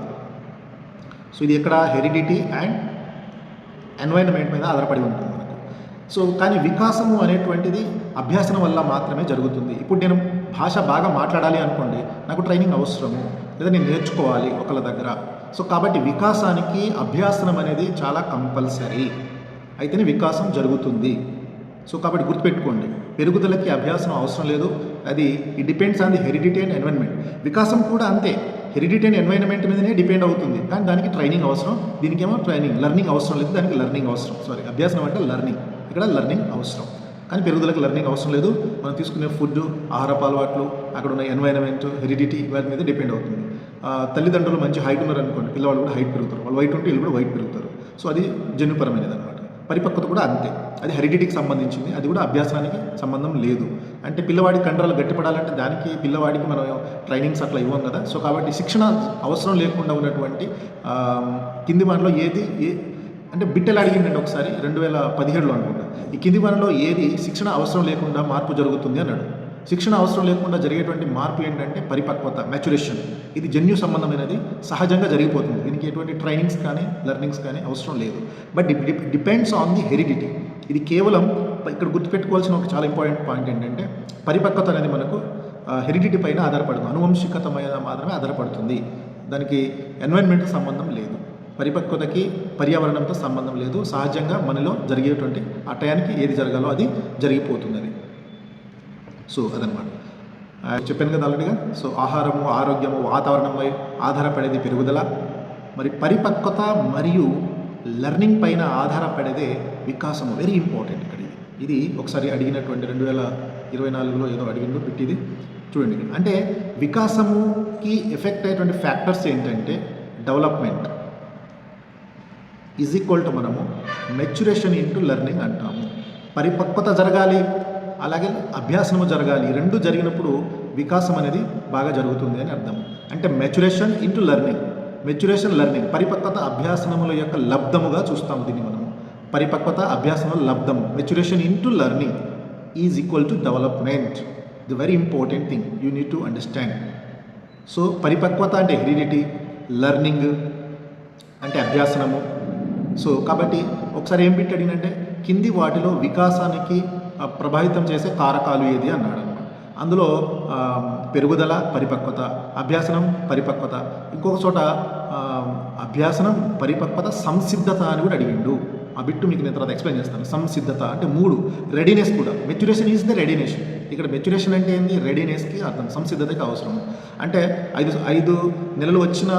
సో ఇది ఎక్కడ హెరిడిటీ అండ్ ఎన్వైరన్మెంట్ మీద ఆధారపడి ఉంటుంది మనకు. సో కానీ వికాసము అనేటువంటిది అభ్యాసనం వల్ల మాత్రమే జరుగుతుంది. ఇప్పుడు నేను భాష బాగా మాట్లాడాలి అనుకోండి, నాకు ట్రైనింగ్ అవసరము, లేదా నేను నేర్చుకోవాలి ఒకళ్ళ దగ్గర. సో కాబట్టి వికాసానికి అభ్యాసనం అనేది చాలా కంపల్సరీ, అయితేనే వికాసం జరుగుతుంది. సో కాబట్టి గుర్తుపెట్టుకోండి, పెరుగుదలకి అభ్యాసం అవసరం లేదు. అది it depends on the heredity and environment. వికాసం కూడా అంతే, హెరిడిటీ అండ్ ఎన్వైరన్మెంట్ మీదనే డిపెండ్ అవుతుంది. కానీ దానికి ట్రైనింగ్ అవసరం, దీనికేమో లెర్నింగ్ అవసరం లేదు. దానికి లెర్నింగ్ అవసరం. అభ్యాసనం అంటే లెర్నింగ్, ఇక్కడ లెర్నింగ్ అవసరం. కానీ పెరుగుదలకు లెర్నింగ్ అవసరం లేదు. మనం తీసుకునే ఫుడ్, ఆహారపు అలవాట్లు, అక్కడ ఉన్న ఎన్వైరన్మెంట్, హెరిడిటీ వాటి మీద డిపెండ్ అవుతుంది. తల్లిదండ్రులు మంచి హైట్ ఉన్నారు అనుకోండి, పిల్లవాళ్ళు కూడా హైట్ పెరుగుతారు. వాళ్ళు వైట్ ఉంటే వీళ్ళు కూడా వైట్ పెరుగుతారు. సో అది జన్యుపరమైనది అనమాట. పరిపక్వత కూడా అంతే, అది హెరిడిటీకి సంబంధించింది. అది కూడా అభ్యాసానికి సంబంధం లేదు. అంటే పిల్లవాడి కండరాలు గట్టిపడాలంటే దానికి పిల్లవాడికి మనం ట్రైనింగ్స్ అట్లా ఇవ్వం కదా. సో కాబట్టి శిక్షణ అవసరం లేకుండా ఉన్నటువంటి కింది మనలో ఏది అంటే బిట్టెలు అడిగిందండి ఒకసారి 2017లో అనుకుంటా. ఈ కింది మనలో ఏది శిక్షణ అవసరం లేకుండా మార్పు జరుగుతుంది అన్నాడు. శిక్షణ అవసరం లేకుండా జరిగేటువంటి మార్పు ఏంటంటే పరిపక్వత, మ్యాచురేషన్. ఇది జన్యు సంబంధమైనది, సహజంగా జరిగిపోతుంది. దీనికి ఎటువంటి ట్రైనింగ్స్ కానీ లెర్నింగ్స్ కానీ అవసరం లేదు. But it depends on the heredity. ఇది కేవలం ఇక్కడ గుర్తుపెట్టుకోవాల్సిన ఒక చాలా ఇంపార్టెంట్ పాయింట్ ఏంటంటే పరిపక్వత అనేది మనకు హెరిడిటీ పైన ఆధారపడుతుంది, అనువంశికత మీద మాత్రమే ఆధారపడుతుంది. దానికి ఎన్వైరన్మెంట్తో సంబంధం లేదు, పరిపక్వతకి పర్యావరణంతో సంబంధం లేదు. సహజంగా మనలో జరిగేటువంటి ఆ టయానికి ఏది జరగాలో అది జరిగిపోతుంది. అది సో అదనమాట చెప్పాను కదా ఆల్రెడీగా. సో ఆహారము, ఆరోగ్యము, వాతావరణంపై ఆధారపడేది పెరుగుదల. మరి పరిపక్వత మరియు లెర్నింగ్ పైన ఆధారపడేదే వికాసము. వెరీ ఇంపార్టెంట్ ఇక్కడ. ఇది ఒకసారి అడిగినటువంటి 2024లో ఏదో అడిగిందో పెట్టిది చూడండి. అంటే వికాసముకి ఎఫెక్ట్ అయ్యేటువంటి ఫ్యాక్టర్స్ ఏంటంటే డెవలప్మెంట్ ఈజ్ ఈక్వల్ టు మనము మెచ్యురేషన్ ఇంటూ లెర్నింగ్ అంటాము. పరిపక్వత జరగాలి, అలాగే అభ్యాసనము జరగాలి. రెండు జరిగినప్పుడు వికాసం అనేది బాగా జరుగుతుంది అని అర్థం. అంటే maturation into learning, maturation learning, పరిపక్వత అభ్యాసనముల యొక్క లబ్ధముగా చూస్తాము దీన్ని మనము. పరిపక్వత అభ్యాసముల లబ్ధము, maturation into learning is equal to development. The very important thing you need to understand. So పరిపక్వత అంటే హెరిడిటీ, లెర్నింగ్ అంటే అభ్యాసనము. సో కాబట్టి ఒకసారి ఏం బిట్ అడిగినంటే కింది వాటిలో వికాసానికి ప్రభావితం చేసే కారకాలు ఏది అన్నాడు అనమాట. అందులో పెరుగుదల, పరిపక్వత, అభ్యాసనం, పరిపక్వత, ఇంకొక చోట అభ్యాసనం, పరిపక్వత, సంసిద్ధత అని కూడా అడిగిండు. ఆ బిట్టు మీకు నేను తర్వాత ఎక్స్ప్లెయిన్ చేస్తాను. సంసిద్ధత అంటే 3, రెడీనెస్ కూడా. Maturation is the readiness. ఇక్కడ మెచ్యురేషన్ అంటే ఏంది? రెడీనెస్కి అర్థం, సంసిద్ధతకి అవసరం. అంటే 5 నెలలు వచ్చిన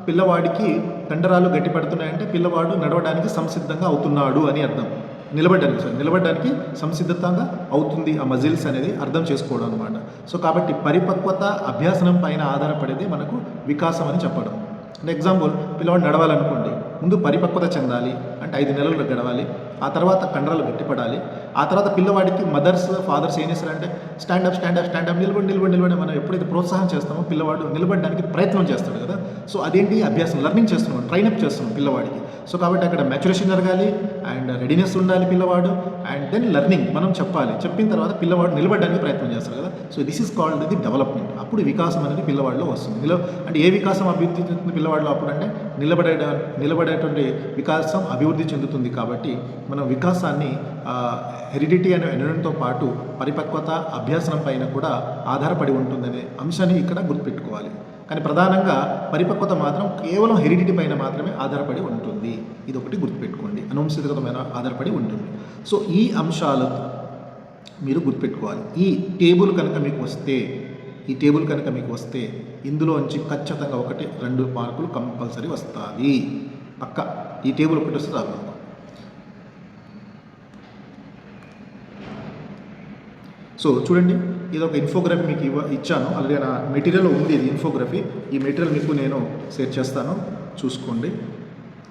పిల్లవాడికి కండరాలు గట్టి పడుతున్నాయంటే పిల్లవాడు నడవడానికి సంసిద్ధంగా అవుతున్నాడు అని అర్థం. నిలబడడానికి సంసిద్ధంగా అవుతుంది ఆ మజిల్స్ అనేది అర్థం చేసుకోవడం అనమాట. సో కాబట్టి పరిపక్వత అభ్యాసనం పైన ఆధారపడేది మనకు వికాసం అని చెప్పడం. అంటే ఎగ్జాంపుల్, పిల్లవాడు నడవాలనుకోండి, ముందు పరిపక్వత చెందాలి, అంటే 5 నెలలు గడవాలి. ఆ తర్వాత కండరాలు గట్టిపడాలి. ఆ తర్వాత పిల్లవాడికి మదర్స్, ఫాదర్స్ ఏం చేస్తారంటే స్టాండప్ నిలబడి మనం ఎప్పుడైతే ప్రోత్సాహం చేస్తామో పిల్లవాడు నిలబడడానికి ప్రయత్నం చేస్తాడు కదా. సో అదేంటి? అభ్యాసం, లెర్నింగ్ చేస్తున్నాం, ట్రైనప్ చేస్తున్నాం పిల్లవాడికి. సో కాబట్టి అక్కడ మెచ్యురేషన్ జరగాలి అండ్ రెడీనెస్ ఉండాలి పిల్లవాడు, అండ్ దెన్ లెర్నింగ్ మనం చెప్పాలి. చెప్పిన తర్వాత పిల్లవాడు నిలబడడానికి ప్రయత్నం చేస్తారు కదా. So this is called the development. అప్పుడు వికాసం అనేది పిల్లవాడిలో వస్తుంది. అంటే ఏ వికాసం అభివృద్ధి చెందుతుంది పిల్లవాడిలో? అప్పుడు అంటే నిలబడేటువంటి వికాసం అభివృద్ధి చెందుతుంది. కాబట్టి మనం వికాసాన్ని హెరిడిటీ అనే ఎనడంతో పాటు పరిపక్వత, అభ్యాసనం పైన కూడా ఆధారపడి ఉంటుందనే అంశాన్ని ఇక్కడ గుర్తుపెట్టుకోవాలి. కానీ ప్రధానంగా పరిపక్వత మాత్రం కేవలం హెరిడిటీ పైన మాత్రమే ఆధారపడి ఉంటుంది. ఇది ఒకటి గుర్తుపెట్టుకోండి, అనువంశికమైన ఆధారపడి ఉంటుంది. సో ఈ అంశాలతో మీరు గుర్తుపెట్టుకోవాలి. ఈ టేబుల్ కనుక మీకు వస్తే ఇందులోంచి ఖచ్చితంగా 1-2 మార్కులు కంపల్సరీ వస్తుంది పక్క. ఈ టేబుల్ ఒకటి వస్తే చాలు. సో చూడండి, ఇది ఒక ఇన్ఫోగ్రఫీ మీకు ఇచ్చాను ఆల్రెడీ. నా మెటీరియల్ ఉంది ఇది ఇన్ఫోగ్రఫీ. ఈ మెటీరియల్ మీకు నేను షేర్ చేస్తాను, చూసుకోండి.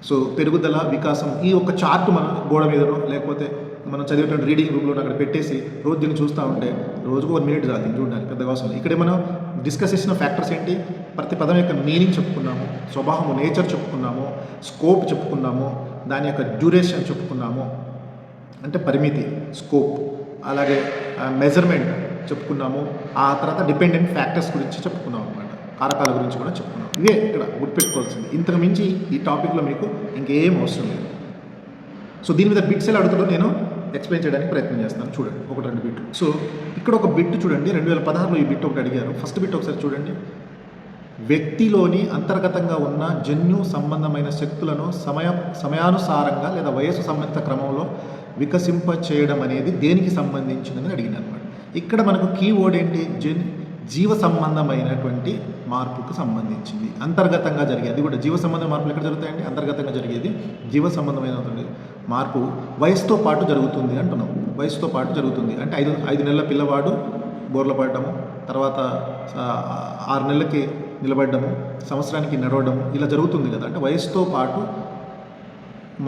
సో పెరుగుదల, వికాసం, ఈ ఒక చార్ట్ మన గోడ మీదనో లేకపోతే మనం చదివేటువంటి రీడింగ్ రూమ్లో అక్కడ పెట్టేసి రోజు దీన్ని చూస్తూ ఉంటే రోజుకు 1 మినిట్ చాలు దీన్ని చూడడానికి, పెద్దగా అవసరం. ఇక్కడ మనం డిస్కస్ చేసిన ఫ్యాక్టర్స్ ఏంటి? ప్రతి పదం యొక్క మీనింగ్ చెప్పుకున్నాము, స్వభావము, నేచర్ చెప్పుకున్నాము, స్కోప్ చెప్పుకున్నాము, దాని యొక్క డ్యూరేషన్ చెప్పుకున్నాము, అంటే పరిమితి, స్కోప్, అలాగే మెజర్మెంట్ చెప్పుకున్నాము. ఆ తర్వాత డిపెండెంట్ ఫ్యాక్టర్స్ గురించి చెప్పుకున్నాం అనమాట, కారకాల గురించి కూడా చెప్పుకున్నాం. ఇవే ఇక్కడ గుర్తుపెట్టుకోవాల్సింది. ఇంతకు మించి ఈ టాపిక్లో మీకు ఇంకేం అవసరం లేదు. సో దీని మీద బిట్స్ ఎలా అడుగుతాడో నేను ఎక్స్ప్లెయిన్ చేయడానికి ప్రయత్నం చేస్తాను. చూడండి 1-2 బిట్లు. సో ఇక్కడ ఒక బిట్ చూడండి, 2016లో ఈ బిట్ ఒకటి అడిగారు. ఫస్ట్ బిట్ ఒకసారి చూడండి. వ్యక్తిలోని అంతర్గతంగా ఉన్న జన్యు సంబంధమైన శక్తులను సమయానుసారంగా లేదా వయసు సంబంధిత క్రమంలో వికసింప చేయడం అనేది దేనికి సంబంధించినదని అడిగినారు అనమాట. ఇక్కడ మనకు కీవర్డ్ ఏంటి? జీవ సంబంధమైనటువంటి మార్పుకు సంబంధించింది, అంతర్గతంగా జరిగేది. అది కూడా జీవ సంబంధ మార్పులు ఎక్కడ జరుగుతాయండి? అంతర్గతంగా జరిగేది. జీవ సంబంధమైనటువంటి మార్పు వయసుతో పాటు జరుగుతుంది అంటున్నాం. వయసుతో పాటు జరుగుతుంది అంటే 5 నెలల పిల్లవాడు బోర్ల పడడము, తర్వాత 6 నెలలకి నిలబడము, సంవత్సరానికి నడవడము, ఇలా జరుగుతుంది కదా. అంటే వయసుతో పాటు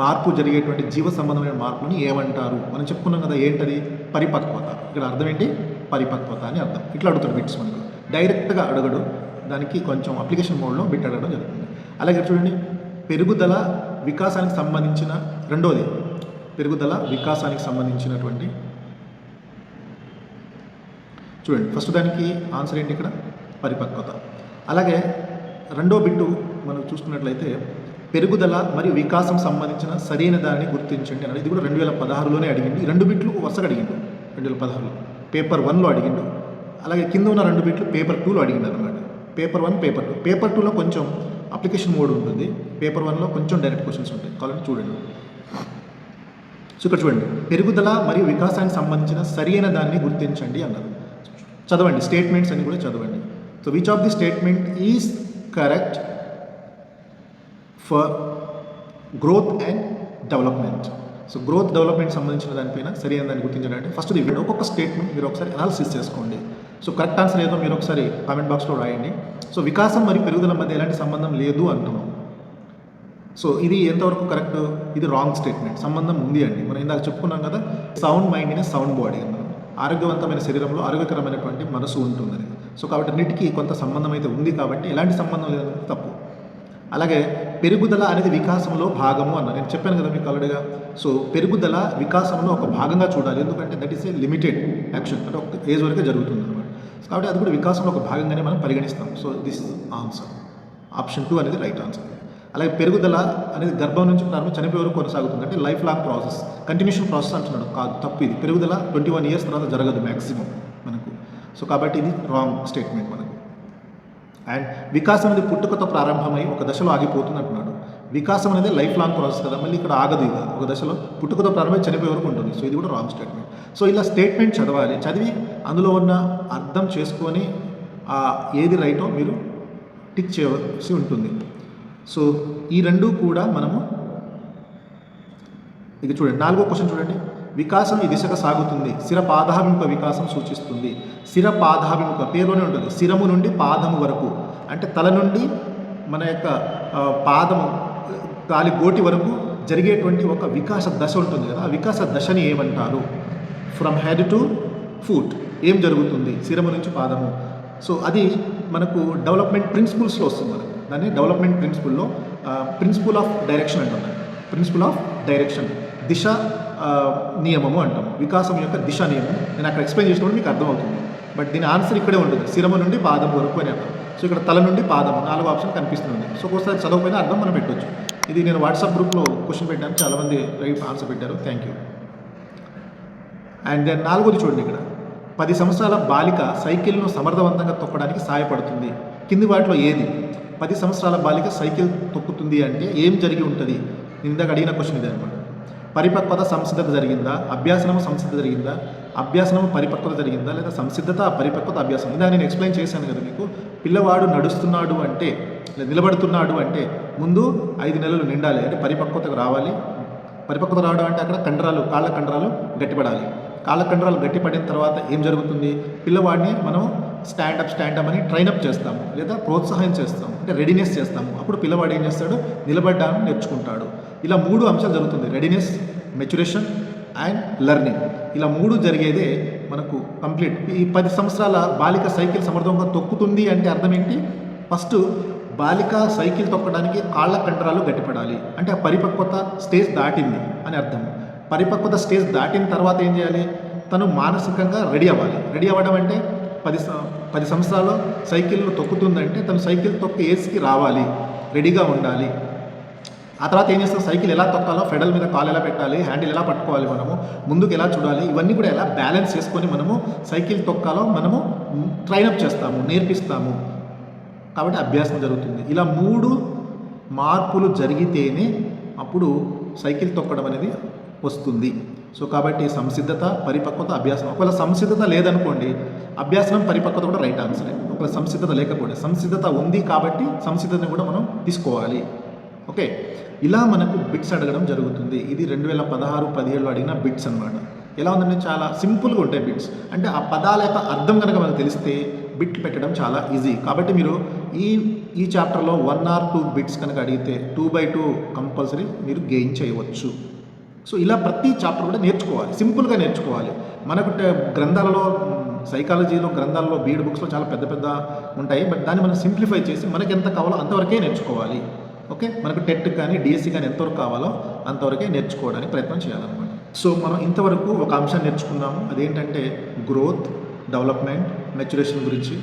మార్పు జరిగేటువంటి జీవ సంబంధమైన మార్పుని ఏమంటారు? మనం చెప్పుకున్నాం కదా, ఏంటది? పరిపక్వత. ఇక్కడ అర్థం ఏంటి? పరిపక్వత అని అర్థం. ఇట్లా అడుగుతాడు బిట్స్ మనకు, డైరెక్ట్గా అడగడు, దానికి కొంచెం అప్లికేషన్ మోడ్లో బిట్ అడగడం జరుగుతుంది. అలాగే చూడండి, పెరుగుదల వికాసానికి సంబంధించిన రెండోది, పెరుగుదల వికాసానికి సంబంధించినటువంటి చూడండి. ఫస్ట్ దానికి ఆన్సర్ ఏంటి? ఇక్కడ పరిపక్వత. అలాగే రెండో బిట్టు మనం చూసుకున్నట్లయితే పెరుగుదల మరియు వికాసం సంబంధించిన సరైన దాన్ని గుర్తించండి అన్నాడు. ఇది కూడా 2016లోనే అడిగింది. ఈ 2 బిట్లు వరుసగా అడిగిండు 2016లో. పేపర్ 1లో అడిగిండు. అలాగే కింద ఉన్న 2 బిట్లు పేపర్ 2లో అడిగిండు అనమాట. Paper 1, paper 2. పేపర్ 2లో కొంచెం అప్లికేషన్ మోడ్ ఉంటుంది, పేపర్ 1లో కొంచెం డైరెక్ట్ క్వశ్చన్స్ ఉంటాయి. కావాలంటే చూడండి. సో ఇక్కడ చూడండి, పెరుగుదల మరియు వికాసానికి సంబంధించిన సరైన దాన్ని గుర్తించండి అన్నారు. చదవండి, స్టేట్మెంట్స్ అని కూడా చదవండి. So which of the statement is correct for growth and development? So growth, development సంబంధించిన దానిపైన సరైన దాన్ని గుర్తించడానికి ఫస్ట్ ఇది ఒక్కొక్క స్టేట్మెంట్ మీరు ఒకసారి అనాలిసిస్ చేసుకోండి. సో కరెక్ట్ ఆన్సర్ ఏదో మీరు ఒకసారి కామెంట్ బాక్స్లో రాయండి. సో వికాసం మరియు పెరుగుదల మధ్య ఎలాంటి సంబంధం లేదు అంటున్నాం. సో ఇది ఎంతవరకు కరెక్ట్? ఇది రాంగ్ స్టేట్మెంట్. సంబంధం ఉంది అండి. మనం ఇందాక చెప్పుకున్నాం కదా, sound mind in sound body అన్నాం. ఆరోగ్యవంతమైన శరీరంలో ఆరోగ్యకరమైనటువంటి మనసు ఉంటుందని. సో కాబట్టి అన్నిటికీ కొంత సంబంధం అయితే ఉంది కాబట్టి ఎలాంటి సంబంధం లేదన్నది తప్పు. అలాగే పెరుగుదల అనేది వికాసంలో భాగము అన్న నేను చెప్పాను కదా మీకు ఆల్రెడీగా. సో పెరుగుదల వికాసంలో ఒక భాగంగా చూడాలి. ఎందుకంటే that is a limited action, అంటే ఒక ఏజ్ వరకే జరుగుతుంది అనమాట. కాబట్టి అది కూడా వికాసంలో ఒక భాగంగానే మనం పరిగణిస్తాం. సో దిస్ ఆన్సర్ ఆప్షన్ 2 అనేది రైట్ ఆన్సర్. అలాగే పెరుగుదల అనేది గర్భం నుంచి ప్రారంభం చనిపోయే వరకు కొనసాగుతుంది. అంటే life long process, continuation process అంటున్నాడు. కాదు, తప్పు. ఇది పెరుగుదల 21 ఇయర్స్ తర్వాత జరగదు మ్యాక్సిమం మనకు. సో కాబట్టి ఇది రాంగ్ స్టేట్మెంట్ మనకు. అండ్ వికాసం అనేది పుట్టుకతో ప్రారంభమై ఒక దశలో ఆగిపోతుంది అంటున్నాడు. వికాసం అనేది లైఫ్ లాంగ్ ప్రాసెస్ కదా, మళ్ళీ ఇక్కడ ఆగదు. ఇది ఒక దశలో పుట్టుకతో ప్రారంభమై చనిపోయే వరకు ఉంటుంది. సో ఇది కూడా రాంగ్ స్టేట్మెంట్. సో ఇలా స్టేట్మెంట్ చదవాలి, చదివి అందులో ఉన్న అర్థం చేసుకొని ఏది రైటో మీరు టిక్ చేయవలసి ఉంటుంది. సో ఈ రెండు కూడా మనము ఇక చూడండి. 4వ క్వశ్చన్ చూడండి. వికాసం ఈ దిశగా సాగుతుంది. శిర పాదాభిముఖ వికాసం సూచిస్తుంది. శిర పాదాభిముఖ పేరులోనే ఉంటుంది. శిరము నుండి పాదము వరకు, అంటే తల నుండి మన యొక్క పాదము కాలి గోటి వరకు జరిగేటువంటి ఒక వికాస దశ ఉంటుంది కదా, ఆ వికాస దశని ఏమంటారు? ఫ్రమ్ హెడ్ టు ఫుట్ ఏం జరుగుతుంది శిరము నుంచి పాదము? సో అది మనకు డెవలప్మెంట్ ప్రిన్సిపల్స్లో వస్తుంది మనకు. దాన్ని డెవలప్మెంట్ ప్రిన్సిపల్లో ప్రిన్సిపల్ ఆఫ్ డైరెక్షన్ అంటాం. ప్రిన్సిపల్ ఆఫ్ డైరెక్షన్, దిశ నియమము అంటాము. వికాసం యొక్క దిశ నియమం నేను అక్కడ ఎక్స్ప్లెయిన్ చేసినప్పుడు మీకు అర్థమవుతుంది. బట్ దీని ఆన్సర్ ఇక్కడే ఉంటుంది, శిరము నుండి పాదం వరకు అని అర్థం. సో ఇక్కడ తల నుండి పాదము 4వ ఆప్షన్ కనిపిస్తుంది. సో ఒకసారి చదవకపోయినా అర్థం మనం పెట్టవచ్చు. ఇది నేను వాట్సాప్ గ్రూప్లో క్వశ్చన్ పెట్టాను, చాలామంది రైట్ ఆన్సర్ పెట్టారు, థ్యాంక్ యూ. అండ్ దెన్ 4వది చూడండి. ఇక్కడ 10 సంవత్సరాల బాలిక సైకిల్ను సమర్థవంతంగా తొక్కడానికి సహాయపడుతుంది. కింది వాటిలో ఏది? 10 సంవత్సరాల బాలిక సైకిల్ తొక్కుతుంది అంటే ఏం జరిగి ఉంటుంది? నేను ఇందాక అడిగిన క్వశ్చన్ ఇదే అనమాట. పరిపక్వత సంసిద్ధత జరిగిందా, అభ్యాసనము సంసిద్ధత జరిగిందా, అభ్యాసనము పరిపక్వత జరిగిందా, లేదా సంసిద్ధత పరిపక్వత అభ్యాసం? ఇందాక నేను ఎక్స్ప్లెయిన్ చేశాను కదా మీకు. పిల్లవాడు నడుస్తున్నాడు అంటే, లేదా నిలబడుతున్నాడు అంటే ముందు 5 నెలలు నిండాలి, అంటే పరిపక్వతకు రావాలి. పరిపక్వత రావడం అంటే అక్కడ కండరాలు, కాళ్ళ కండరాలు గట్టిపడాలి. కాళ్ళ కండరాలు గట్టిపడిన తర్వాత ఏం జరుగుతుంది? పిల్లవాడిని మనం స్టాండప్ అని ట్రైనప్ చేస్తాము, లేదా ప్రోత్సాహం చేస్తాము, అంటే రెడీనెస్ చేస్తాము. అప్పుడు పిల్లవాడు ఏం చేస్తాడు? నిలబడ్డానికి నేర్చుకుంటాడు. ఇలా 3 అంశాలు జరుగుతుంది: రెడీనెస్, మెచ్యురేషన్ అండ్ లెర్నింగ్. ఇలా 3 జరిగేదే మనకు కంప్లీట్. ఈ 10 సంవత్సరాల బాలిక సైకిల్ సమర్థంగా తొక్కుతుంది అంటే అర్థం ఏంటి? ఫస్ట్ బాలిక సైకిల్ తొక్కడానికి కాళ్ళ కండరాలు గట్టిపడాలి, అంటే ఆ పరిపక్వత స్టేజ్ దాటింది అని అర్థం. పరిపక్వత స్టేజ్ దాటిన తర్వాత ఏం చేయాలి? తను మానసికంగా రెడీ అవ్వాలి. రెడీ అవ్వడం అంటే 10 సంవత్సరాలు సైకిల్లో తొక్కుతుందంటే తను సైకిల్ తొక్కే ఏజ్కి రావాలి, రెడీగా ఉండాలి. ఆ తర్వాత ఏం చేస్తాం? సైకిల్ ఎలా తొక్కాలో, ఫెడల్ మీద కాలు ఎలా పెట్టాలి, హ్యాండిల్ ఎలా పట్టుకోవాలి, మనము ముందుకు ఎలా చూడాలి, ఇవన్నీ కూడా ఎలా బ్యాలెన్స్ చేసుకొని మనము సైకిల్ తొక్కాలో మనము ట్రైనప్ చేస్తాము, నేర్పిస్తాము. కాబట్టి అభ్యాసం జరుగుతుంది. ఇలా 3 మార్పులు జరిగితేనే అప్పుడు సైకిల్ తొక్కడం అనేది వస్తుంది. సో కాబట్టి సంసిద్ధత, పరిపక్వత, అభ్యాసం. ఒకవేళ సంసిద్ధత లేదనుకోండి, అభ్యాసనం, పరిపక్వత కూడా రైట్ ఆన్సరే. ఒకవేళ సంసిద్ధత లేకపోతే, సంసిద్ధత ఉంది కాబట్టి సంసిద్ధతని కూడా మనం తీసుకోవాలి. ఓకే, ఇలా మనకు బిట్స్ అడగడం జరుగుతుంది. ఇది 2016-17లో అడిగిన బిట్స్ అనమాట. ఎలా ఉందంటే చాలా సింపుల్గా ఉంటాయి బిట్స్. అంటే ఆ పదాల యొక్క అర్థం కనుక మనకు తెలిస్తే బిట్లు పెట్టడం చాలా ఈజీ. కాబట్టి మీరు ఈ చాప్టర్లో 1 or 2 బిట్స్ కనుక అడిగితే 2/2 కంపల్సరీ మీరు గెయిన్ చేయవచ్చు. సో ఇలా ప్రతి చాప్టర్ కూడా నేర్చుకోవాలి, సింపుల్గా నేర్చుకోవాలి. మనకు గ్రంథాలలో, సైకాలజీలో గ్రంథాలలో, బీఎడ్ బుక్స్లో చాలా పెద్ద పెద్ద ఉంటాయి. బట్ దాన్ని మనం సింప్లిఫై చేసి మనకి ఎంత కావాలో అంతవరకే నేర్చుకోవాలి. ఓకే, మనకు టెట్ కానీ డిఎస్సి కానీ ఎంతవరకు కావాలో అంతవరకే నేర్చుకోవడానికి ప్రయత్నం చేయాలన్నమాట. సో మనం ఇంతవరకు ఒక అంశాన్ని నేర్చుకున్నాము, అదేంటంటే గ్రోత్, డెవలప్మెంట్, మెచ్యురేషన్ గురించి.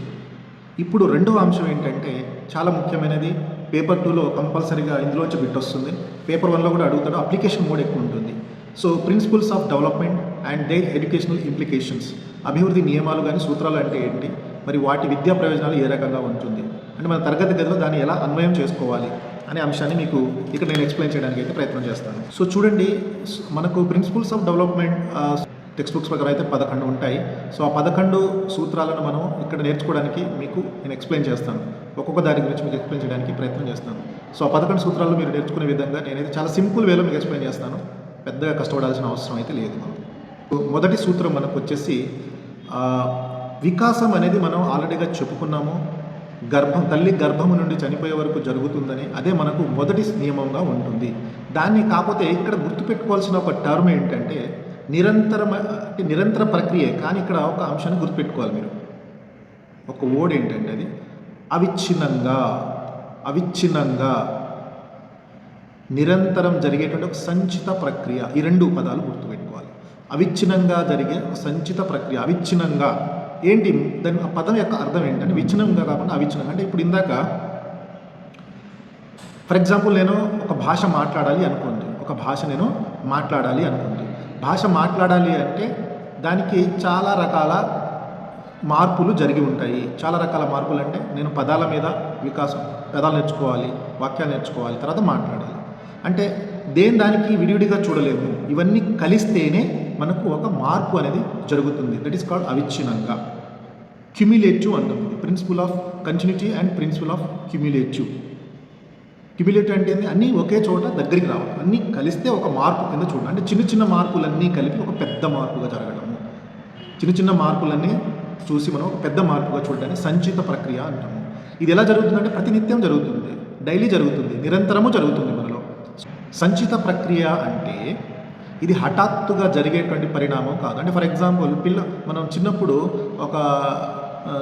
ఇప్పుడు రెండవ అంశం ఏంటంటే చాలా ముఖ్యమైనది. పేపర్ 2లో కంపల్సరీగా ఇందులోంచి బిట్ వస్తుంది. పేపర్ 1లో కూడా అడుగుతాడు. అప్లికేషన్ మోడ్ ఎక్కువ ఉంటుంది. So principles of development and their educational implications. అభివృద్ధి నియమాలు కానీ సూత్రాలు అంటే ఏంటి, మరి వాటి విద్యా ప్రయోజనాలు ఏ రకంగా ఉంటుంది, అంటే మన తరగతి గదిలో దాన్ని ఎలా అన్వయం చేసుకోవాలి అనే అంశాన్ని మీకు ఇక్కడ నేను ఎక్స్ప్లెయిన్ చేయడానికి అయితే ప్రయత్నం చేస్తాను. సో చూడండి, మనకు principles of development text books ప్రకారం అయితే 11 ఉంటాయి. సో ఆ 11 సూత్రాలను మనం ఇక్కడ నేర్చుకోవడానికి మీకు నేను ఎక్స్ప్లెయిన్ చేస్తాను. ఒక్కొక్క దాని గురించి మీకు ఎక్స్ప్లెయిన్ చేయడానికి ప్రయత్నం చేస్తాను. సో ఆ 11 సూత్రాలు మీరు నేర్చుకునే విధంగా నేనైతే చాలా సింపుల్ వేలో మీకు ఎక్స్ప్లెయిన్ చేస్తాను. పెద్దగా కష్టపడాల్సిన అవసరం అయితే లేదు. మొదటి సూత్రం మనకు వచ్చేసి వికాసం అనేది మనం ఆల్రెడీగా చెప్పుకున్నాము. తల్లి గర్భము నుండి చనిపోయే వరకు జరుగుతుందని అదే మనకు మొదటి నియమంగా ఉంటుంది. దాన్ని కాకపోతే ఇక్కడ గుర్తుపెట్టుకోవాల్సిన ఒక టర్మ్ ఏంటంటే నిరంతర ప్రక్రియ. కానీ ఇక్కడ ఒక అంశాన్ని గుర్తుపెట్టుకోవాలి మీరు. ఒక వర్డ్ ఏంటంటే అది అవిచ్ఛిన్నంగా నిరంతరం జరిగేటువంటి ఒక సంచిత ప్రక్రియ. ఈ రెండు పదాలు గుర్తుపెట్టుకోవాలి. అవిచ్ఛిన్నంగా జరిగే ఒక సంచిత ప్రక్రియ. అవిచ్ఛిన్నంగా ఏంటి, దాని ఆ పదం యొక్క అర్థం ఏంటంటే విచ్ఛిన్నంగా కాకుండా అవిచ్ఛిన్నంగా. అంటే ఇప్పుడు ఇందాక ఫర్ ఎగ్జాంపుల్ నేను ఒక భాష మాట్లాడాలి అనుకోండి. భాష మాట్లాడాలి అంటే దానికి చాలా రకాల మార్పులు జరిగి ఉంటాయి. చాలా రకాల మార్పులు అంటే నేను పదాల మీద వికాసం, పదాలు నేర్చుకోవాలి, వాక్యాలు నేర్చుకోవాలి, తర్వాత మాట్లాడాలి. అంటే దానికి విడివిడిగా చూడలేము. ఇవన్నీ కలిస్తేనే మనకు ఒక మార్పు అనేది జరుగుతుంది. దట్ ఈస్ కాల్డ్ అవిచ్ఛిన్నంగా. క్యుములేటివ్ అంటాం. Principle of continuity and principle of cumulative అంటే అన్నీ ఒకే చోట దగ్గరికి రావాలి. అన్నీ కలిస్తే ఒక మార్పు కింద చూడాలి. అంటే చిన్న చిన్న మార్పులన్నీ కలిపి ఒక పెద్ద మార్పుగా జరగడము. చిన్న మార్పులన్నీ చూసి మనం ఒక పెద్ద మార్పుగా చూడడానికి సంచిత ప్రక్రియ అంటాము. ఇది ఎలా జరుగుతుందంటే ప్రతినిత్యం జరుగుతుంది, డైలీ జరుగుతుంది, నిరంతరము జరుగుతుంది మనలో. సంచిత ప్రక్రియ అంటే ఇది హఠాత్తుగా జరిగేటువంటి పరిణామం కాదు. అంటే ఫర్ ఎగ్జాంపుల్ మనం చిన్నప్పుడు ఒక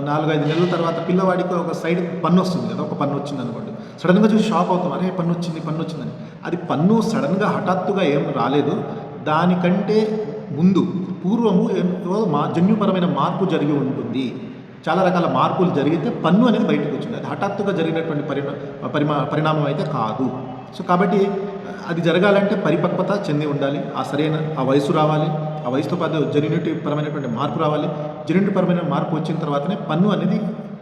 4-5 నెలల తర్వాత పిల్లవాడికి ఒక సైడ్ పన్ను వస్తుంది కదా, ఒక పన్ను వచ్చింది అనుకోండి. సడన్గా చూసి షాక్ అవుతాం, అరే పన్ను వచ్చిందని. అది పన్ను సడన్గా హఠాత్తుగా ఏం రాలేదు. దానికంటే పూర్వము జన్యుపరమైన మార్పు జరిగి ఉంటుంది. చాలా రకాల మార్పులు జరిగితే పన్ను అనేది బయటకు వచ్చింది. అది హఠాత్తుగా జరిగినటువంటి పరిణామం అయితే కాదు. సో కాబట్టి అది జరగాలంటే పరిపక్వత చెంది ఉండాలి. ఆ వయసు రావాలి. ఆ వయసుతో పాటు జెన్యూనిటీ పరమైనటువంటి మార్పు రావాలి. జెన్యూనిటీ పరమైన మార్పు వచ్చిన తర్వాతనే పన్ను అనేది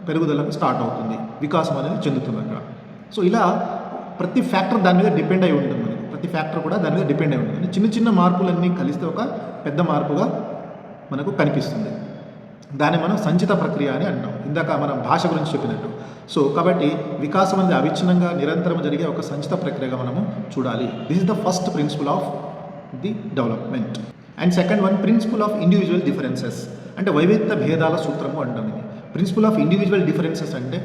పెరుగుదలకు స్టార్ట్ అవుతుంది, వికాసం అనేది చెందుతుంది అక్కడ. సో ఇలా ప్రతి ఫ్యాక్టర్ దాని మీద డిపెండ్ అయి ఉంటుంది. ప్రతి ఫ్యాక్టర్ కూడా దాని మీద డిపెండ్ అయి ఉంటుంది. చిన్న మార్పులన్నీ కలిస్తే ఒక పెద్ద మార్పుగా మనకు కనిపిస్తుంది. దాన్ని మనం సంచిత ప్రక్రియ అని అంటాం, ఇందాక మనం భాష గురించి చెప్పినట్టు. సో కాబట్టి వికాసం అనేది అవిచ్ఛిన్నంగా నిరంతరం జరిగే ఒక సంచిత ప్రక్రియగా మనము చూడాలి. This is the first principle of the development. And second one, principle of individual differences. అంటే వైవిధ్య భేదాల సూత్రము అంటాం ఇది. ప్రిన్సిపల్ ఆఫ్ ఇండివిజువల్ డిఫరెన్సెస్ అంటే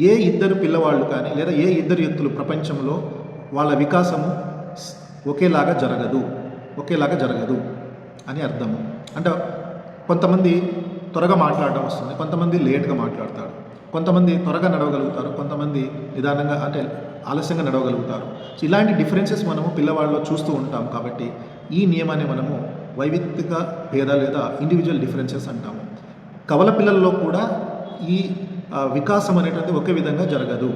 ఏ ఇద్దరు పిల్లవాళ్ళు కానీ లేదా ఏ ఇద్దరు వ్యక్తులు ప్రపంచంలో వాళ్ళ వికాసము ఒకేలాగా జరగదు అని అర్థము. అంటే కొంతమంది త్వరగా మాట్లాడడం వస్తుంది, కొంతమంది లేట్గా మాట్లాడతారు, కొంతమంది త్వరగా నడవగలుగుతారు, కొంతమంది నిదానంగా అంటే ఆలస్యంగా నడవగలుగుతారు. సో ఇలాంటి డిఫరెన్సెస్ మనము పిల్లవాళ్ళలో చూస్తూ ఉంటాం. కాబట్టి ఈ నియమాన్ని మనము వైవిధ్య భేదాలు లేదా ఇండివిజువల్ డిఫరెన్సెస్ అంటాము. కవల పిల్లల్లో కూడా ఈ వికాసం అనేటువంటిది ఒకే విధంగా జరగదు.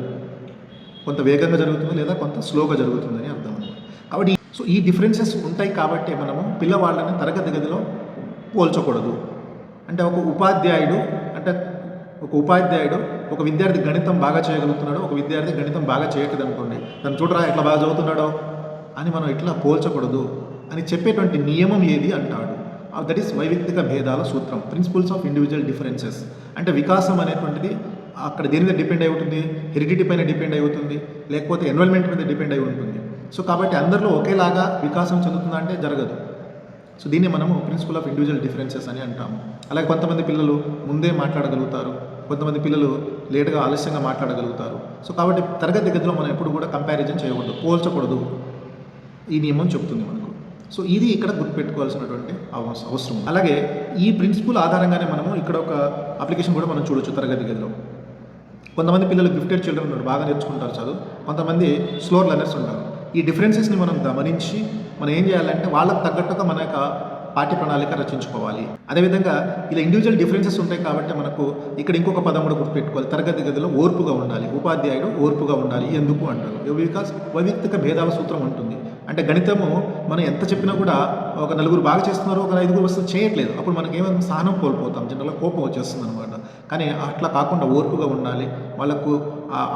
కొంత వేగంగా జరుగుతుంది లేదా కొంత స్లోగా జరుగుతుందని అర్థం. కాబట్టి సో ఈ డిఫరెన్సెస్ ఉంటాయి కాబట్టి మనము పిల్లవాళ్ళని తరగతి గదిలో పోల్చకూడదు. అంటే ఒక ఉపాధ్యాయుడు ఒక విద్యార్థి గణితం బాగా చేయగలుగుతున్నాడు, ఒక విద్యార్థి గణితం బాగా చేయట్లేదు అనుకోండి. తను చూడరా ఎట్లా బాగా చదువుతున్నాడో అని మనం ఇట్లా పోల్చకూడదు అని చెప్పేటువంటి నియమం ఏది అంటాడు. దట్ ఈస్ వైవిధ్య భేదాల సూత్రం, ప్రిన్సిపల్స్ ఆఫ్ ఇండివిజువల్ డిఫరెన్సెస్. అంటే వికాసం అనేటువంటిది అక్కడ దేని మీద డిపెండ్ అయి ఉంటుంది, హెరిడిటీ పైన డిపెండ్ అయి ఉంటుంది, లేకపోతే ఎన్విరాన్మెంట్ మీద డిపెండ్ అయి ఉంటుంది. సో కాబట్టి అందరిలో ఒకేలాగా వికాసం చెందుతుందా అంటే జరగదు. సో దీన్ని మనము ప్రిన్సిపల్ ఆఫ్ ఇండివిజువల్ డిఫరెన్సెస్ అని అంటాము. అలాగే కొంతమంది పిల్లలు ముందే మాట్లాడగలుగుతారు, కొంతమంది పిల్లలు లేటుగా ఆలస్యంగా మాట్లాడగలుగుతారు. సో కాబట్టి తరగతి గదిలో మనం ఎప్పుడు కూడా కంపారిజన్ చేయకూడదు, పోల్చకూడదు, ఈ నియమం చెప్తుంది మనకు. సో ఇది ఇక్కడ గుర్తుపెట్టుకోవాల్సినటువంటి అవసరం. అలాగే ఈ ప్రిన్సిపల్ ఆధారంగానే మనము ఇక్కడ ఒక అప్లికేషన్ కూడా మనం చూడొచ్చు. తరగతి గదిలో కొంతమంది పిల్లలు గిఫ్టెడ్ చిల్డ్రన్ ఉన్నారు, బాగా నేర్చుకుంటారు చదువు, కొంతమంది స్లో లెర్నర్స్ ఉంటారు. ఈ డిఫరెన్సెస్ని మనం గమనించి మనం ఏం చేయాలంటే వాళ్ళకు తగ్గట్టుగా మన యొక్క పాఠ్య ప్రణాళిక రచించుకోవాలి. అదేవిధంగా ఇలా ఇండివిజువల్ డిఫరెన్సెస్ ఉంటాయి కాబట్టి మనకు ఇక్కడ ఇంకొక పదం కూడా గుర్తుపెట్టుకోవాలి. తరగతి గదిలో ఓర్పుగా ఉండాలి, ఉపాధ్యాయుడు ఓర్పుగా ఉండాలి. ఎందుకు అంటారు, బికాస్ వైవిధ్య భేదాల సూత్రం ఉంటుంది. అంటే గణితము మనం ఎంత చెప్పినా కూడా ఒక 4 బాగా చేస్తున్నారు, ఒక 5 వస్తుంది చేయట్లేదు, అప్పుడు మనకి ఏమైనా సహనం కోల్పోతాం, జనరల్గా కోపం వచ్చేస్తుంది అనమాట. కానీ అట్లా కాకుండా ఓర్పుగా ఉండాలి, వాళ్ళకు